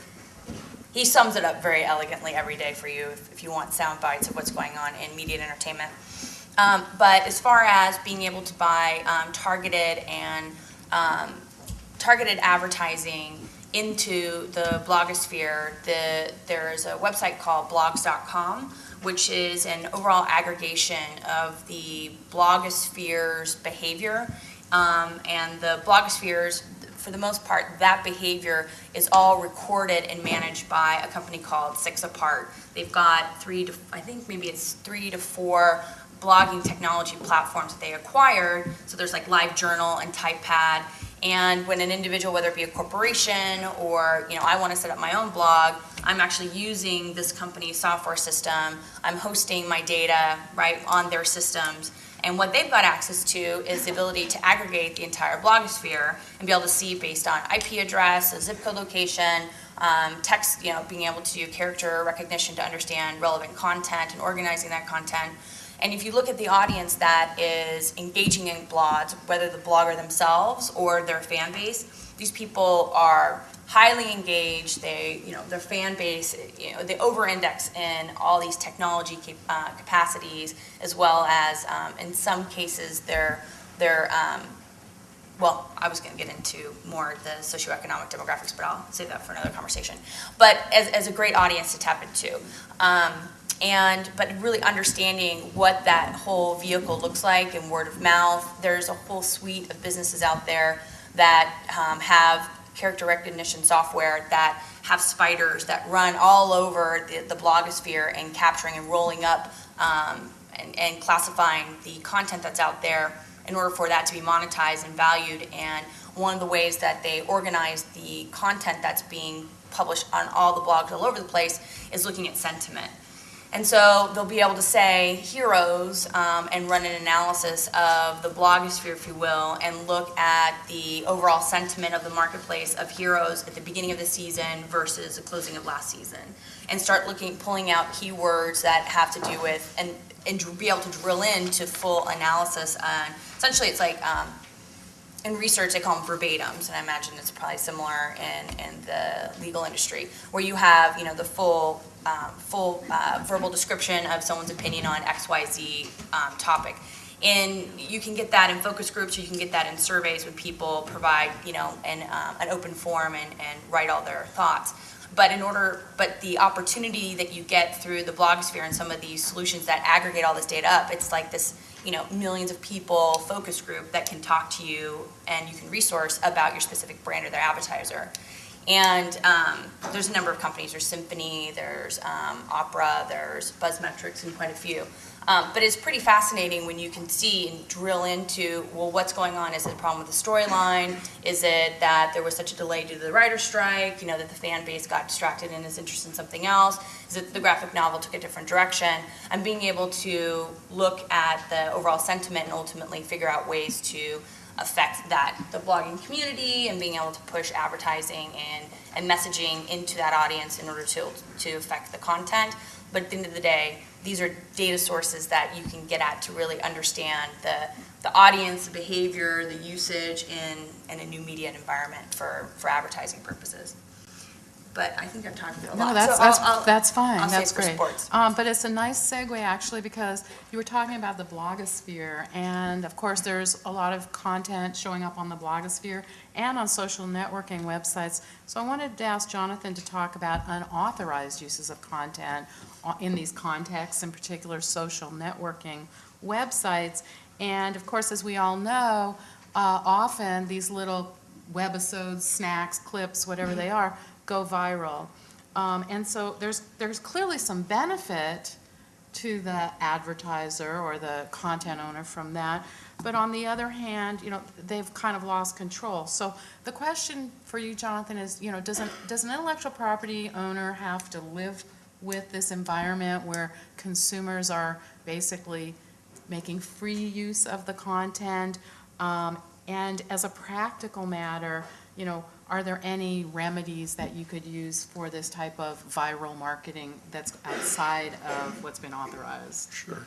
he sums it up very elegantly every day for you if you want sound bites of what's going on in media and entertainment. But as far as being able to buy targeted advertising into the blogosphere, there is a website called blogs.com, which is an overall aggregation of the blogosphere's behavior. And the blogosphere's, for the most part, that behavior is all recorded and managed by a company called 6 Apart. They've got 3 to 4 blogging technology platforms that they acquired. So there's like LiveJournal and TypePad. And when an individual, whether it be a corporation or I want to set up my own blog, I'm actually using this company's software system. I'm hosting my data right on their systems. And what they've got access to is the ability to aggregate the entire blogosphere and be able to see based on IP address, a zip code location, text, being able to do character recognition to understand relevant content and organizing that content. And if you look at the audience that is engaging in blogs, whether the blogger themselves or their fan base, these people are highly engaged. They, their fan base, they over-index in all these technology capacities, as well as, in some cases, they're well, I was going to get into more the socioeconomic demographics, but I'll save that for another conversation. But as a great audience to tap into. But really understanding what that whole vehicle looks like in word of mouth. There's a whole suite of businesses out there that have character recognition software that have spiders that run all over the blogosphere and capturing and rolling up and classifying the content that's out there in order for that to be monetized and valued. And one of the ways that they organize the content that's being published on all the blogs all over the place is looking at sentiment. And so they'll be able to say heroes and run an analysis of the blogosphere, if you will, and look at the overall sentiment of the marketplace of heroes at the beginning of the season versus the closing of last season. And start pulling out keywords that have to do with, and be able to drill into full analysis. Essentially, it's like, in research, they call them verbatims, and I imagine it's probably similar in the legal industry, where you have, the full verbal description of someone's opinion on XYZ topic. And you can get that in focus groups, or you can get that in surveys when people provide, an open forum and write all their thoughts. But the opportunity that you get through the blogosphere and some of these solutions that aggregate all this data up, it's like this, millions of people focus group that can talk to you and you can resource about your specific brand or their advertiser. And there's a number of companies. There's Symphony, there's Opera, there's Buzzmetrics, and quite a few. But it's pretty fascinating when you can see and drill into, well, what's going on? Is it a problem with the storyline? Is it that there was such a delay due to the writer's strike, that the fan base got distracted and is interested in something else? Is it the graphic novel took a different direction? And being able to look at the overall sentiment and ultimately figure out ways to affect the blogging community, and being able to push advertising and messaging into that audience in order to affect the content. But at the end of the day, these are data sources that you can get at to really understand the audience, the behavior, the usage in a new media environment for advertising purposes. But I think I've talked about a lot. No, that's fine. I'll That's save for great. sports. But it's a nice segue, actually, because you were talking about the blogosphere, and of course, there's a lot of content showing up on the blogosphere and on social networking websites. So I wanted to ask Jonathan to talk about unauthorized uses of content in these contexts, in particular social networking websites. And of course, as we all know, often these little webisodes, snacks, clips, whatever they are, go viral. And so there's clearly some benefit to the advertiser or the content owner from that. But on the other hand, they've kind of lost control. So the question for you, Jonathan, is, does an intellectual property owner have to live with this environment where consumers are basically making free use of the content? And as a practical matter, you know, are there any remedies that you could use for this type of viral marketing that's outside of what's been authorized? Sure.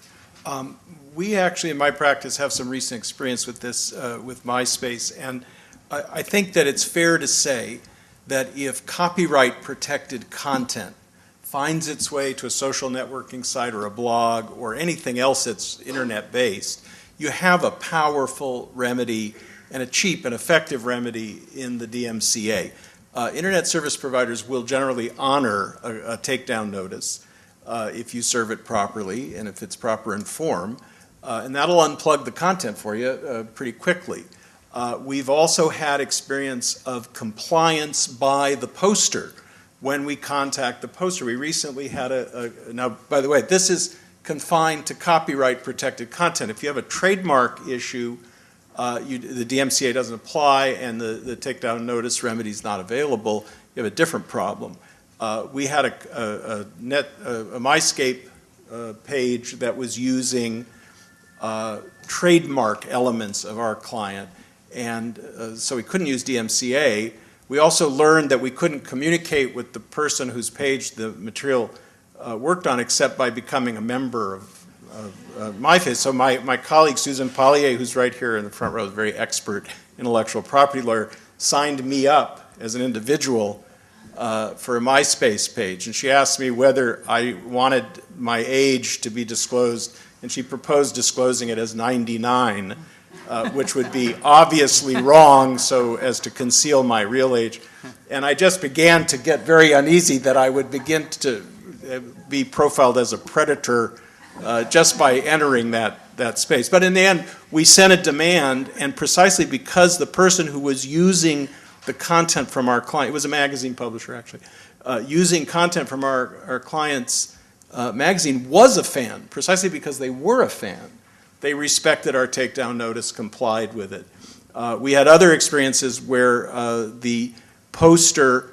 We actually, in my practice, have some recent experience with this, with MySpace, and I think that it's fair to say that if copyright-protected content finds its way to a social networking site or a blog or anything else that's internet-based, you have a powerful remedy and a cheap and effective remedy in the DMCA. Internet service providers will generally honor a takedown notice if you serve it properly and if it's proper in form, and that'll unplug the content for you pretty quickly. We've also had experience of compliance by the poster when we contact the poster. We recently had now, by the way, this is confined to copyright-protected content. If you have a trademark issue, the DMCA doesn't apply and the takedown notice remedy is not available, you have a different problem. We had a MyScape page that was using trademark elements of our client, and so we couldn't use DMCA. We also learned that we couldn't communicate with the person whose page the material worked on except by becoming a member of MyFace. So my colleague Susan Pollier, who's right here in the front row, is a very expert intellectual property lawyer, signed me up as an individual for a MySpace page. And she asked me whether I wanted my age to be disclosed, and she proposed disclosing it as 99, which would be obviously wrong so as to conceal my real age. And I just began to get very uneasy that I would begin to be profiled as a predator just by entering that space. But in the end, we sent a demand, and precisely because the person who was using the content from our client, it was a magazine publisher actually, using content from our client's magazine was a fan, precisely because they were a fan. They respected our takedown notice, complied with it. We had other experiences where the poster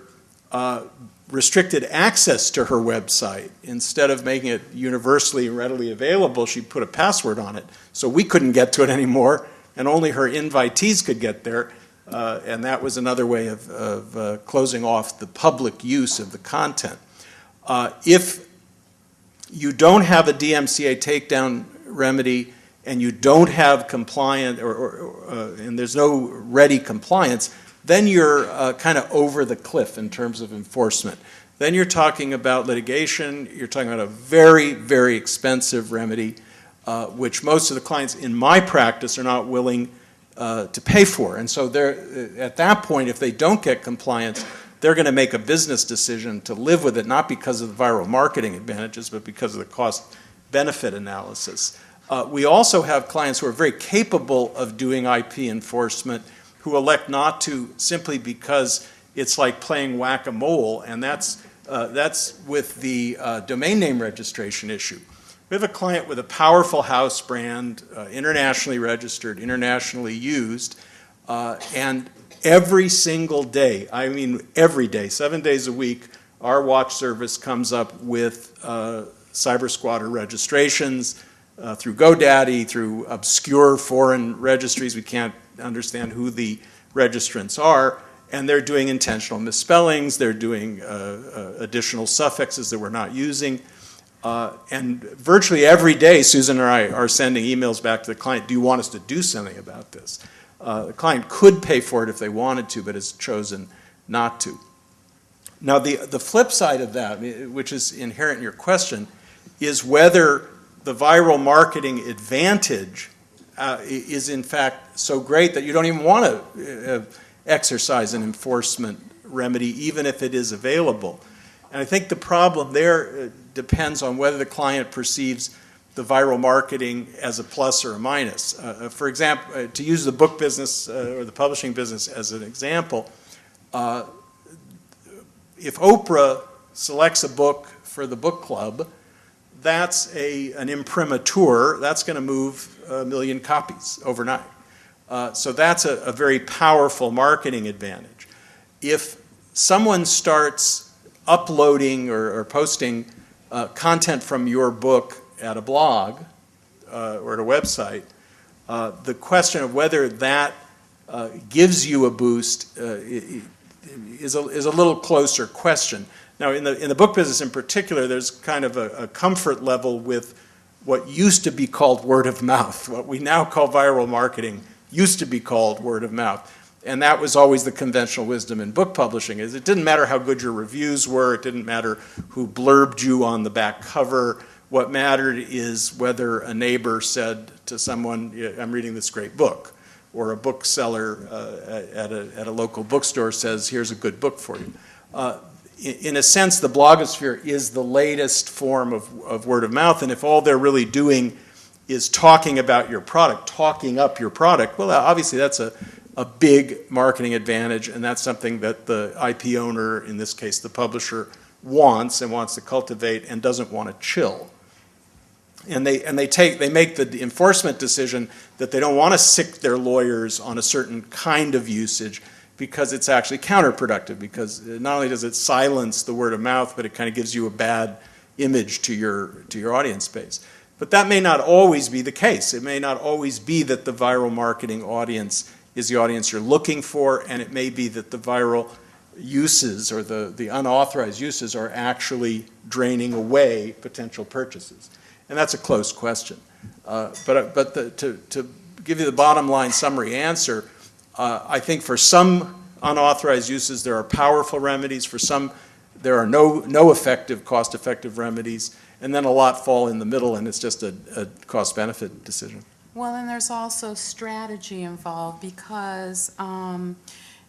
restricted access to her website. Instead of making it universally readily available, she put a password on it. So we couldn't get to it anymore, and only her invitees could get there. And that was another way of closing off the public use of the content. If you don't have a DMCA takedown remedy and you don't have compliant and there's no ready compliance, then you're kind of over the cliff in terms of enforcement. Then you're talking about litigation, you're talking about a very, very expensive remedy, which most of the clients in my practice are not willing to pay for. And so at that point, if they don't get compliance, they're going to make a business decision to live with it, not because of the viral marketing advantages, but because of the cost-benefit analysis. We also have clients who are very capable of doing IP enforcement who elect not to simply because it's like playing whack-a-mole, and that's with the domain name registration issue. We have a client with a powerful house brand, internationally registered, internationally used, and every single day, I mean every day, 7 days a week, our watch service comes up with cyber squatter registrations through GoDaddy, through obscure foreign registries. We can't understand who the registrants are, and they're doing intentional misspellings, they're doing additional suffixes that we're not using. And virtually every day, Susan and I are sending emails back to the client, do you want us to do something about this? The client could pay for it if they wanted to, but has chosen not to. Now, the flip side of that, which is inherent in your question, is whether the viral marketing advantage is in fact so great that you don't even want to exercise an enforcement remedy, even if it is available. And I think the problem there depends on whether the client perceives the viral marketing as a plus or a minus. For example, to use the book business or the publishing business as an example, if Oprah selects a book for the book club, that's an imprimatur. That's going to move 1 million copies overnight. So that's a very powerful marketing advantage. If someone starts uploading or posting content from your book at a blog or at a website, the question of whether that gives you a boost is a little closer question. Now, in the book business in particular, there's kind of a comfort level with what used to be called word of mouth. What we now call viral marketing used to be called word of mouth. And that was always the conventional wisdom in book publishing, is it didn't matter how good your reviews were, it didn't matter who blurbed you on the back cover. What mattered is whether a neighbor said to someone, "Yeah, I'm reading this great book," or a bookseller at a local bookstore says, "Here's a good book for you." In a sense, the blogosphere is the latest form of word of mouth, and if all they're really doing is talking about your product, talking up your product, well, obviously that's a big marketing advantage, and that's something that the IP owner, in this case the publisher, wants and wants to cultivate and doesn't want to chill. And they make the enforcement decision that they don't want to sick their lawyers on a certain kind of usage, because it's actually counterproductive, because not only does it silence the word of mouth, but it kind of gives you a bad image to your audience base. But that may not always be the case. It may not always be that the viral marketing audience is the audience you're looking for, and it may be that the viral uses or the unauthorized uses are actually draining away potential purchases. And that's a close question. To give you the bottom line summary answer, I think for some unauthorized uses there are powerful remedies. For some there are no effective, cost-effective remedies. And then a lot fall in the middle, and it's just a cost-benefit decision. Well, and there's also strategy involved, because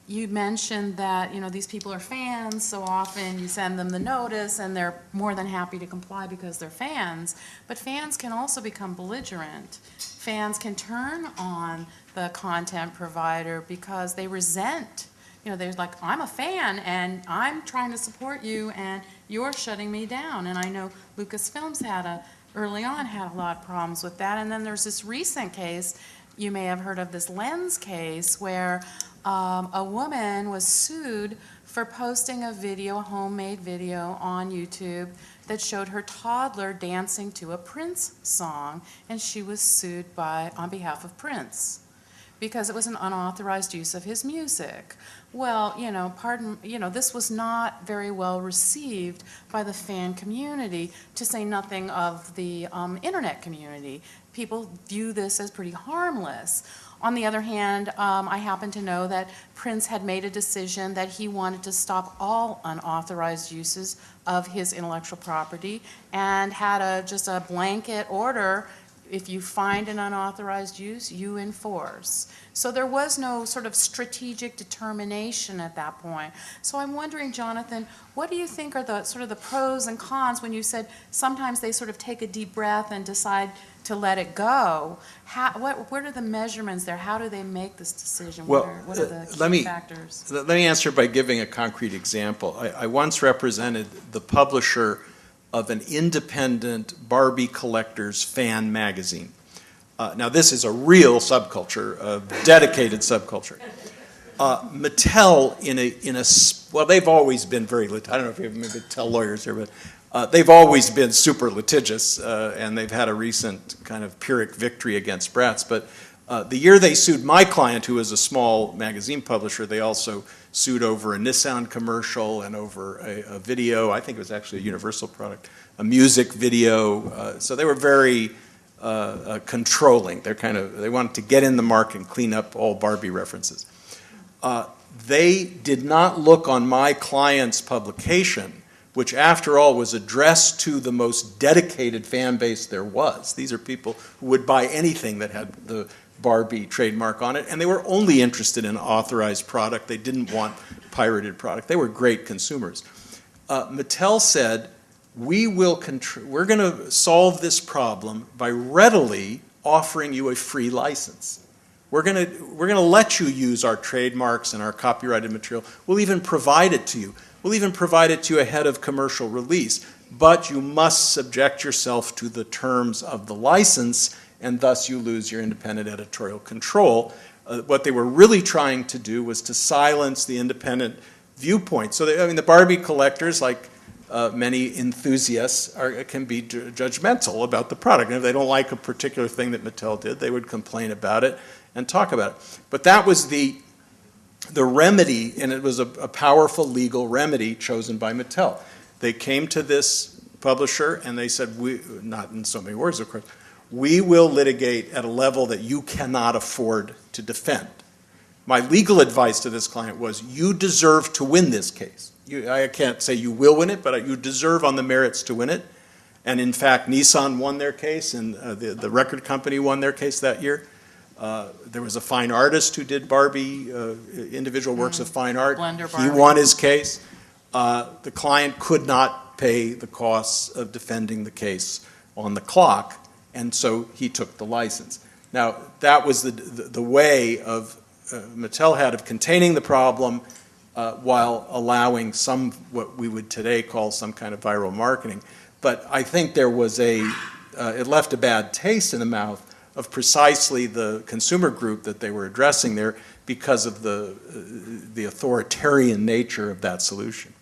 you mentioned that, these people are fans, so often you send them the notice and they're more than happy to comply because they're fans. But fans can also become belligerent. Fans can turn on the content provider because they resent. They're like, I'm a fan and I'm trying to support you and you're shutting me down. And I know Lucasfilms early on had a lot of problems with that. And then there's this recent case, you may have heard of this Lens case, where a woman was sued for posting a homemade video on YouTube that showed her toddler dancing to a Prince song, and she was sued on behalf of Prince because it was an unauthorized use of his music. Well, this was not very well received by the fan community, to say nothing of the internet community. People view this as pretty harmless. On the other hand, I happen to know that Prince had made a decision that he wanted to stop all unauthorized uses of his intellectual property, and had just a blanket order: if you find an unauthorized use, you enforce. So there was no sort of strategic determination at that point. So I'm wondering, Jonathan, what do you think are the pros and cons when you said sometimes they sort of take a deep breath and decide to let it go? What are the measurements there? How do they make this decision? Well, what are the key factors? Let me answer by giving a concrete example. I once represented the publisher of an independent Barbie collector's fan magazine. Now, this is a real subculture, a dedicated subculture. Mattel, well, they've always been very, I don't know if you have maybe Mattel lawyers here, but they've always been super litigious, and they've had a recent kind of Pyrrhic victory against Bratz. But the year they sued my client, who is a small magazine publisher, they also sued over a Nissan commercial and over a video. I think it was actually a Universal product, a music video. So they were very controlling. They wanted to get in the market and clean up all Barbie references. They did not look on my client's publication, which after all was addressed to the most dedicated fan base there was. These are people who would buy anything that had the Barbie trademark on it, and they were only interested in authorized product. They didn't want pirated product. They were great consumers. Mattel said, we're going to solve this problem by readily offering you a free license. We're going to let you use our trademarks and our copyrighted material. We'll even provide it to you. We'll even provide it to you ahead of commercial release, but you must subject yourself to the terms of the license, and thus you lose your independent editorial control. What they were really trying to do was to silence the independent viewpoint. So the Barbie collectors, like many enthusiasts can be judgmental about the product. And if they don't like a particular thing that Mattel did, they would complain about it and talk about it. But that was the remedy, and it was a powerful legal remedy chosen by Mattel. They came to this publisher and they said, not in so many words, of course, we will litigate at a level that you cannot afford to defend. My legal advice to this client was, you deserve to win this case. I can't say you will win it, but you deserve on the merits to win it. And in fact, Nissan won their case, and the record company won their case that year. There was a fine artist who did Barbie, individual works of fine art. Blender He Barbie. won his case. The client could not pay the costs of defending the case on the clock, and so he took the license. Now, that was the way of Mattel had of containing the problem while allowing some, what we would today call some kind of viral marketing. But I think there was it left a bad taste in the mouth of precisely the consumer group that they were addressing there because of the authoritarian nature of that solution.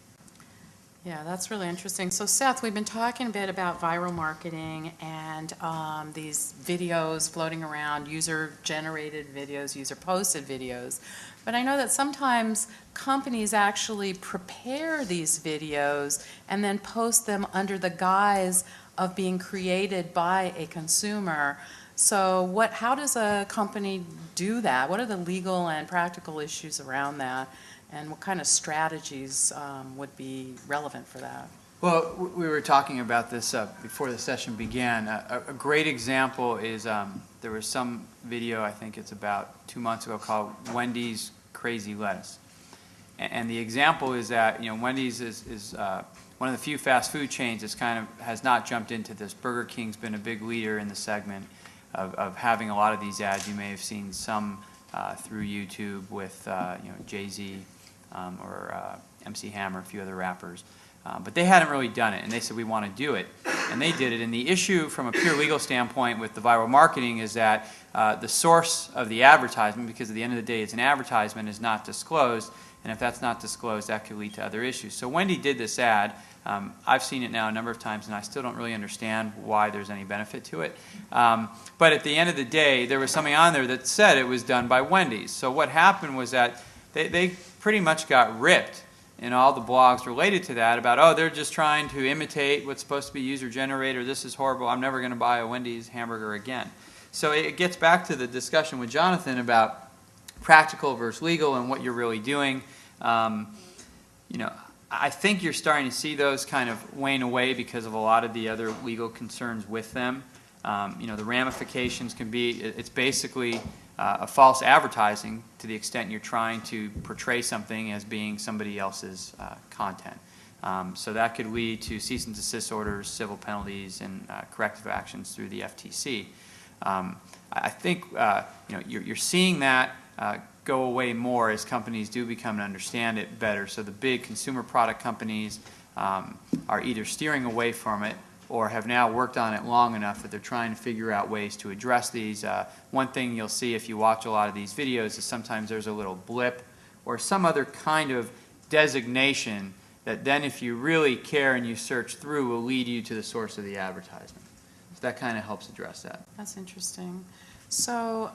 Yeah, that's really interesting. So Seth, we've been talking a bit about viral marketing and these videos floating around, user-generated videos, user-posted videos. But I know that sometimes companies actually prepare these videos and then post them under the guise of being created by a consumer. So how does a company do that? What are the legal and practical issues around that? And what kind of strategies would be relevant for that? Well, we were talking about this before the session began. A great example is there was some video, I think it's about 2 months ago, called Wendy's Crazy Lettuce. And the example is that, Wendy's is one of the few fast food chains that has not jumped into this. Burger King's been a big leader in the segment of having a lot of these ads. You may have seen some through YouTube with Jay-Z or MC Hammer, a few other rappers. But they hadn't really done it, and they said, we want to do it. And they did it. And the issue from a pure legal standpoint with the viral marketing is that the source of the advertisement, because at the end of the day it's an advertisement, is not disclosed. And if that's not disclosed, that could lead to other issues. So Wendy did this ad. I've seen it now a number of times, and I still don't really understand why there's any benefit to it. But at the end of the day, there was something on there that said it was done by Wendy's. So what happened was that they pretty much got ripped in all the blogs related to that about, oh, they're just trying to imitate what's supposed to be user-generated, this is horrible, I'm never going to buy a Wendy's hamburger again. So it gets back to the discussion with Jonathan about practical versus legal and what you're really doing. I think you're starting to see those kind of wane away because of a lot of the other legal concerns with them. The ramifications can be, it's basically a false advertising to the extent you're trying to portray something as being somebody else's content. So that could lead to cease and desist orders, civil penalties, and corrective actions through the FTC. I think you're seeing that go away more as companies do become to understand it better. So the big consumer product companies are either steering away from it or have now worked on it long enough that they're trying to figure out ways to address these. One thing you'll see if you watch a lot of these videos is sometimes there's a little blip or some other kind of designation that then if you really care and you search through will lead you to the source of the advertisement. So that kind of helps address that. That's interesting. So,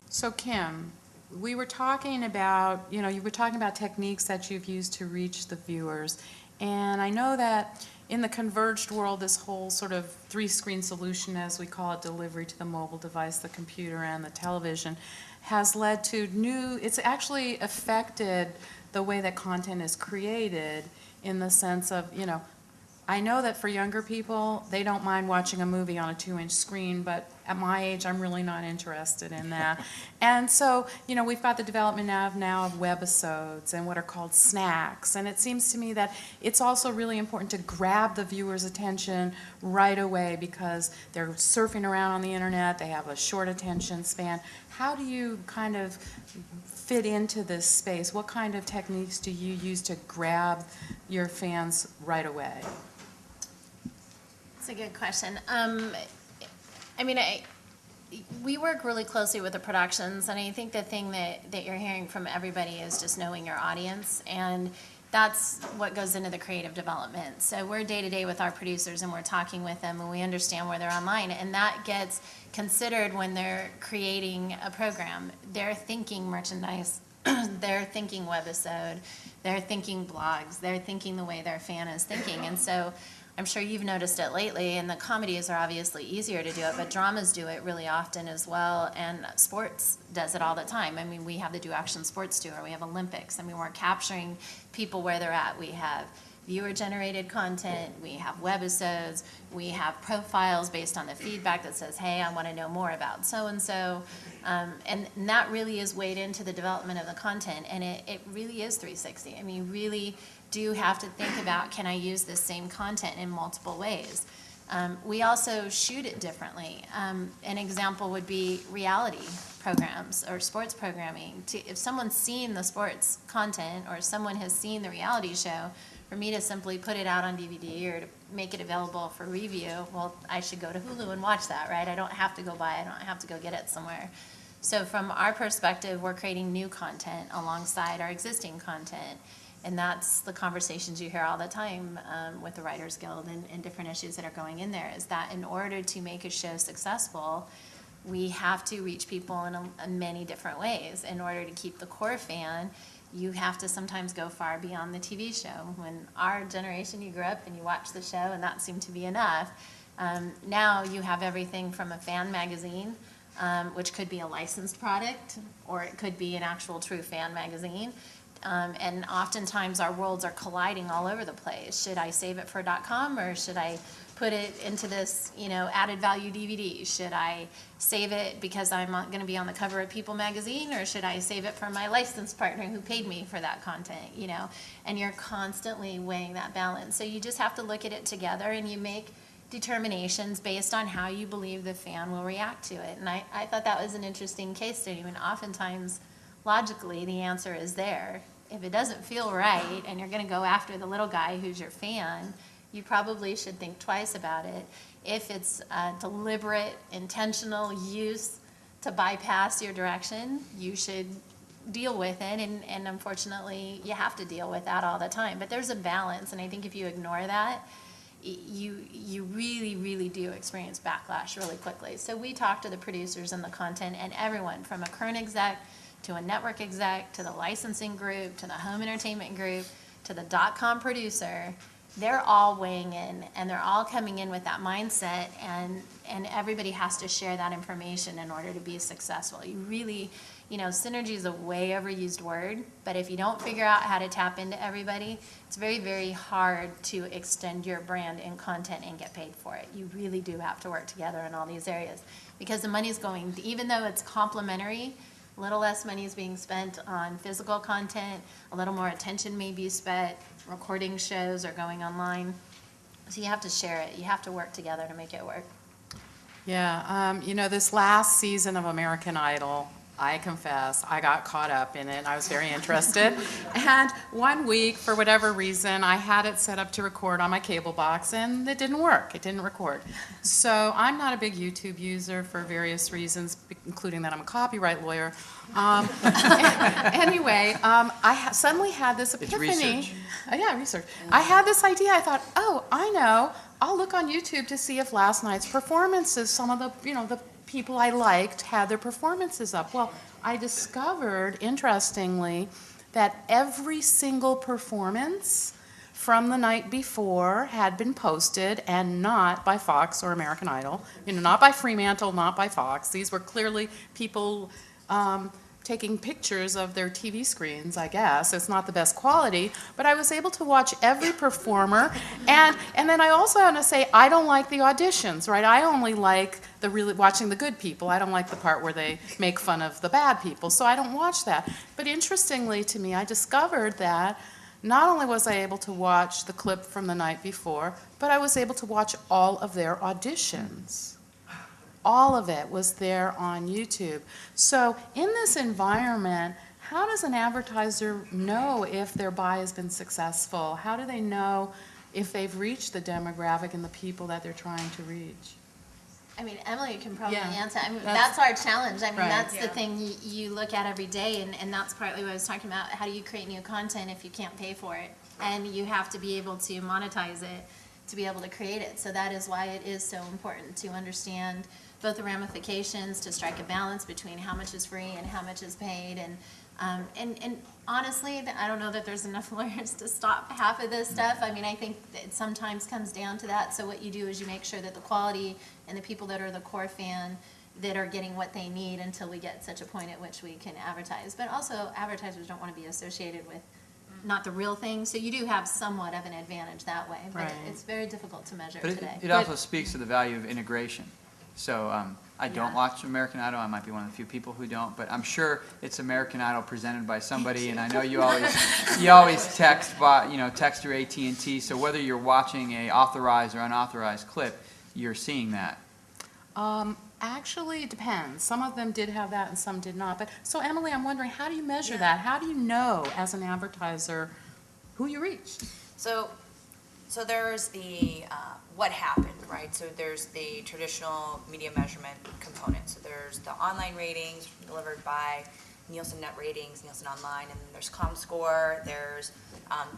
so Kim, we were talking about, you were talking about techniques that you've used to reach the viewers. And I know that in the Converged world, this whole sort of three-screen solution, as we call it, delivery to the mobile device, the computer, and the television, has led to it's actually affected the way that content is created in the sense of, I know that for younger people, they don't mind watching a movie on a 2-inch screen, but at my age, I'm really not interested in that. And so, we've got the development now of webisodes and what are called snacks. And it seems to me that it's also really important to grab the viewer's attention right away because they're surfing around on the internet, they have a short attention span. How do you kind of fit into this space? What kind of techniques do you use to grab your fans right away? That's a good question. We work really closely with the productions, and I think the thing that you're hearing from everybody is just knowing your audience. And that's what goes into the creative development. So we're day-to-day with our producers, and we're talking with them, and we understand where they're online, and that gets considered when they're creating a program. They're thinking merchandise, they're thinking webisode, they're thinking blogs, they're thinking the way their fan is thinking. And so I'm sure you've noticed it lately, and the comedies are obviously easier to do it, but dramas do it really often as well, and sports does it all the time. I mean, we have the Do Action Sports Tour, we have Olympics. I mean, we're capturing people where they're at. We have viewer-generated content, we have webisodes, we have profiles based on the feedback that says, hey, I want to know more about so-and-so. And that really is weighed into the development of the content, and it really is 360. I mean, you really do have to think about, can I use this same content in multiple ways? We also shoot it differently. An example would be reality programs or sports programming. If someone's seen the sports content or someone has seen the reality show, for me to simply put it out on DVD or to make it available for review, well, I should go to Hulu and watch that, right? I don't have to go buy it. I don't have to go get it somewhere. So from our perspective, we're creating new content alongside our existing content. And that's the conversations you hear all the time with the Writers Guild and different issues that are going in there, is that in order to make a show successful, we have to reach people in many different ways. In order to keep the core fan, you have to sometimes go far beyond the TV show. When our generation, you grew up and you watched the show and that seemed to be enough. Now you have everything from a fan magazine, which could be a licensed product, or it could be an actual true fan magazine. And oftentimes our worlds are colliding all over the place. Should I save it for .com, or should I put it into this, added value DVD? Should I save it because I'm going to be on the cover of People magazine, or should I save it for my licensed partner who paid me for that content, And you're constantly weighing that balance. So you just have to look at it together, and you make determinations based on how you believe the fan will react to it. And I thought that was an interesting case study. And oftentimes, logically, the answer is there. If it doesn't feel right and you're going to go after the little guy who's your fan, you probably should think twice about it. If it's a deliberate, intentional use to bypass your direction, you should deal with it. And unfortunately, you have to deal with that all the time. But there's a balance, and I think if you ignore that, you really, really do experience backlash really quickly. So we talk to the producers and the content, and everyone from a current exec to a network exec, to the licensing group, to the home entertainment group, to the .com producer, they're all weighing in, and they're all coming in with that mindset, and everybody has to share that information in order to be successful. You really, synergy is a way overused word, but if you don't figure out how to tap into everybody, it's very, very hard to extend your brand in content and get paid for it. You really do have to work together in all these areas, because the money's going, even though it's complementary, a little less money is being spent on physical content, a little more attention may be spent, recording shows or going online. So you have to share it. You have to work together to make it work. Yeah, this last season of American Idol, I confess, I got caught up in it. I was very interested. And one week, for whatever reason, I had it set up to record on my cable box, and it didn't work. It didn't record. So I'm not a big YouTube user for various reasons, including that I'm a copyright lawyer. Anyway, I suddenly had this epiphany. It's research. Yeah, research. I had this idea. I thought, oh, I know. I'll look on YouTube to see if last night's performances, some of the, the people I liked had their performances up. Well, I discovered, interestingly, that every single performance from the night before had been posted, and not by Fox or American Idol, not by Fremantle, not by Fox. These were clearly people taking pictures of their TV screens, I guess. It's not the best quality, but I was able to watch every performer, and then I also want to say, I don't like the auditions, right? I only like watching the good people. I don't like the part where they make fun of the bad people, so I don't watch that. But interestingly to me, I discovered that not only was I able to watch the clip from the night before, but I was able to watch all of their auditions. All of it was there on YouTube. So in this environment, how does an advertiser know if their buy has been successful? How do they know if they've reached the demographic and the people that they're trying to reach? I mean, Emily can probably Yeah. answer. I mean, That's- that's our challenge. I mean, Right. that's the Yeah. thing you look at every day, and that's partly what I was talking about. How do you create new content if you can't pay for it? And you have to be able to monetize it to be able to create it. So that is why it is so important to understand both the ramifications, to strike a balance between how much is free and how much is paid. And honestly, I don't know that there's enough lawyers to stop half of this stuff. I mean, I think that it sometimes comes down to that. So what you do is you make sure that the quality and the people that are the core fan that are getting what they need until we get such a point at which we can advertise. But also, advertisers don't want to be associated with not the real thing. So you do have somewhat of an advantage that way. But Right. it's very difficult to measure But today. it also speaks to the value of integration. So I don't Yeah. watch American Idol. I might be one of the few people who don't, but I'm sure it's American Idol presented by somebody. And I know you always text your AT&T. So whether you're watching a authorized or unauthorized clip, you're seeing that. Actually, it depends. Some of them did have that and some did not. But so Emily, I'm wondering, how do you measure that? How do you know as an advertiser who you reached? So there's the what happened, right? So there's the traditional media measurement component. So there's the online ratings delivered by Nielsen Net Ratings, Nielsen Online, and then there's ComScore. There's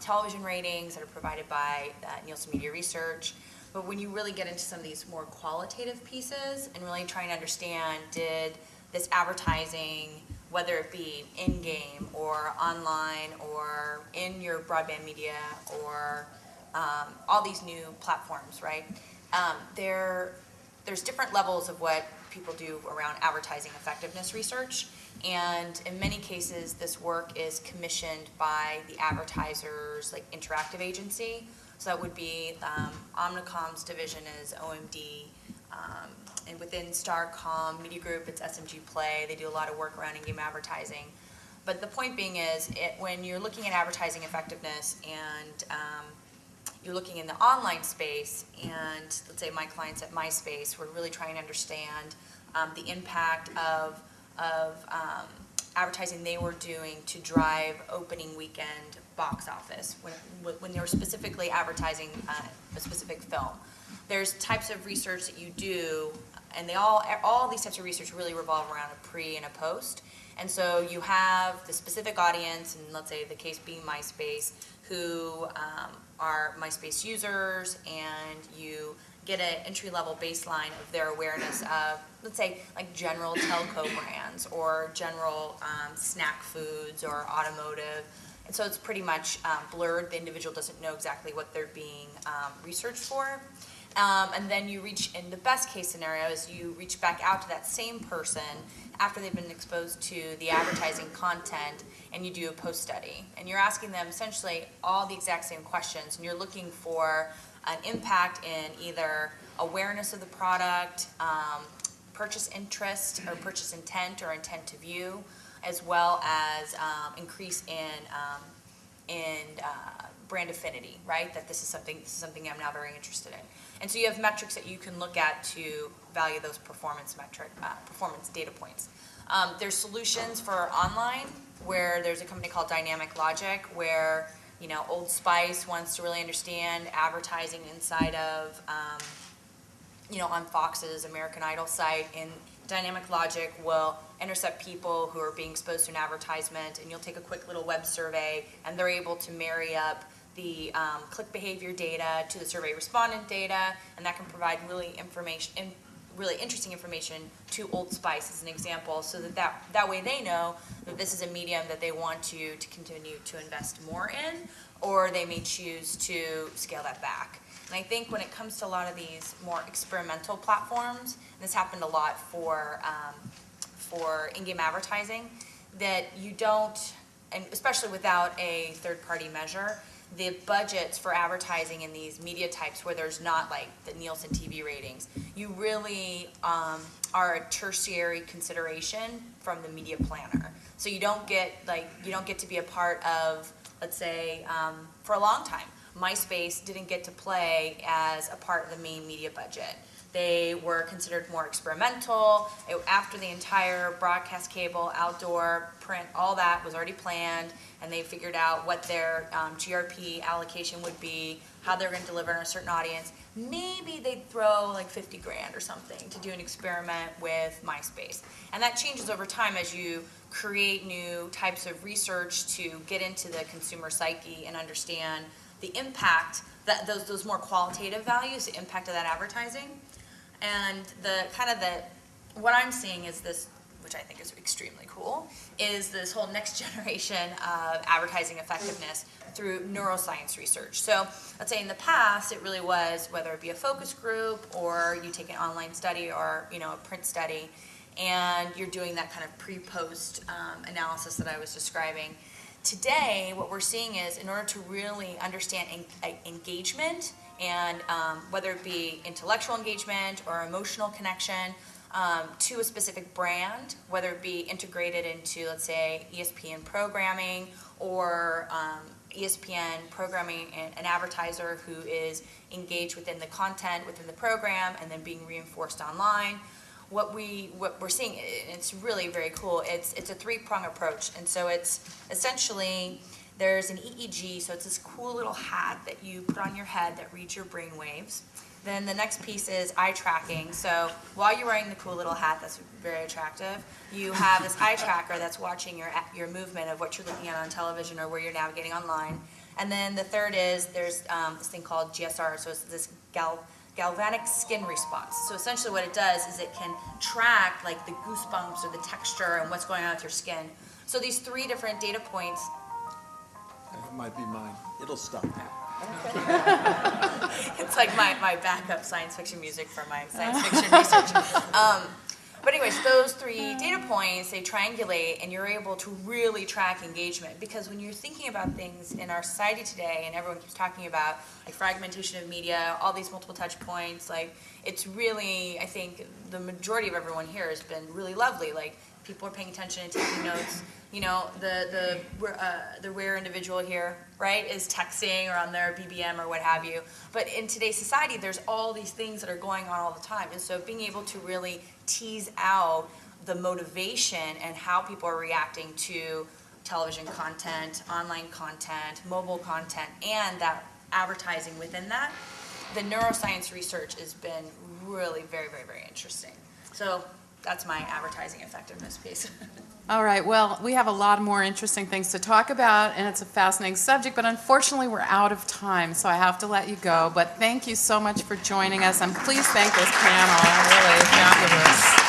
television ratings that are provided by Nielsen Media Research. But when you really get into some of these more qualitative pieces and really trying to understand, did this advertising, whether it be in-game or online or in your broadband media or all these new platforms, right? There's different levels of what people do around advertising effectiveness research. And in many cases, this work is commissioned by the advertiser's like interactive agency. So that would be Omnicom's division is OMD, and within Starcom Media Group, it's SMG Play. They do a lot of work around in-game advertising. But the point being is, when you're looking at advertising effectiveness and you're looking in the online space, and let's say my clients at MySpace were really trying to understand the impact of advertising they were doing to drive opening weekend box office when they were specifically advertising a specific film. There's types of research that you do, and all these types of research really revolve around a pre and a post. And so you have the specific audience, and let's say the case being MySpace, who are MySpace users, and you get an entry-level baseline of their awareness of, let's say, like general telco brands or general snack foods or automotive. And so it's pretty much blurred. The individual doesn't know exactly what they're being researched for. And then you reach, in the best case scenario, is you reach back out to that same person after they've been exposed to the advertising content, and you do a post study. And you're asking them essentially all the exact same questions, and you're looking for an impact in either awareness of the product, purchase interest or purchase intent or intent to view, as well as increase in brand affinity, right? That this is something I'm now very interested in. And so you have metrics that you can look at to value those performance data points. There's solutions for online, where there's a company called Dynamic Logic, where Old Spice wants to really understand advertising inside of on Fox's American Idol site, and Dynamic Logic will intercept people who are being exposed to an advertisement, and you'll take a quick little web survey, and they're able to marry up the click behavior data to the survey respondent data, and that can provide really interesting information to Old Spice as an example, so that way they know that this is a medium that they want to continue to invest more in, or they may choose to scale that back. And I think when it comes to a lot of these more experimental platforms, and this happened a lot for in-game advertising, that you don't, and especially without a third-party measure, the budgets for advertising in these media types where there's not like the Nielsen TV ratings, you really are a tertiary consideration from the media planner. So you don't get to be a part of, let's say, for a long time, MySpace didn't get to play as a part of the main media budget. They were considered more experimental. After the entire broadcast cable, outdoor, print, all that was already planned, and they figured out what their GRP allocation would be, how they were going to deliver on a certain audience. Maybe they'd throw like 50 grand or something to do an experiment with MySpace. And that changes over time as you create new types of research to get into the consumer psyche and understand the impact, that those more qualitative values, the impact of that advertising. And what I'm seeing is this, which I think is extremely cool, is this whole next generation of advertising effectiveness through neuroscience research. So let's say in the past, it really was, whether it be a focus group or you take an online study or a print study, and you're doing that kind of pre-post analysis that I was describing. Today, what we're seeing is, in order to really understand engagement, and whether it be intellectual engagement or emotional connection to a specific brand, whether it be integrated into, let's say, ESPN programming or ESPN programming an advertiser who is engaged within the content, within the program, and then being reinforced online. What we're seeing, it's really very cool. It's a three-prong approach, and so it's essentially, there's an EEG, so it's this cool little hat that you put on your head that reads your brain waves. Then the next piece is eye tracking. So while you're wearing the cool little hat that's very attractive, you have this eye tracker that's watching your movement of what you're looking at on television or where you're navigating online. And then the third is there's this thing called GSR, so it's this galvanic skin response. So essentially what it does is it can track like the goosebumps or the texture and what's going on with your skin. So these three different data points. It might be mine. It'll stop now. It's like my backup science fiction music for my science fiction research. But anyways, those three data points, they triangulate, and you're able to really track engagement. Because when you're thinking about things in our society today, and everyone keeps talking about like fragmentation of media, all these multiple touch points, like it's really, I think the majority of everyone here has been really lovely. Like people are paying attention and taking notes. The rare individual here, right, is texting or on their BBM or what have you. But in today's society, there's all these things that are going on all the time. And so being able to really tease out the motivation and how people are reacting to television content, online content, mobile content, and that advertising within that, the neuroscience research has been really very, very, very interesting. So that's my advertising effectiveness piece. All right, well, we have a lot more interesting things to talk about, and it's a fascinating subject, but unfortunately we're out of time, so I have to let you go. But thank you so much for joining us, and please thank this panel. Really fabulous.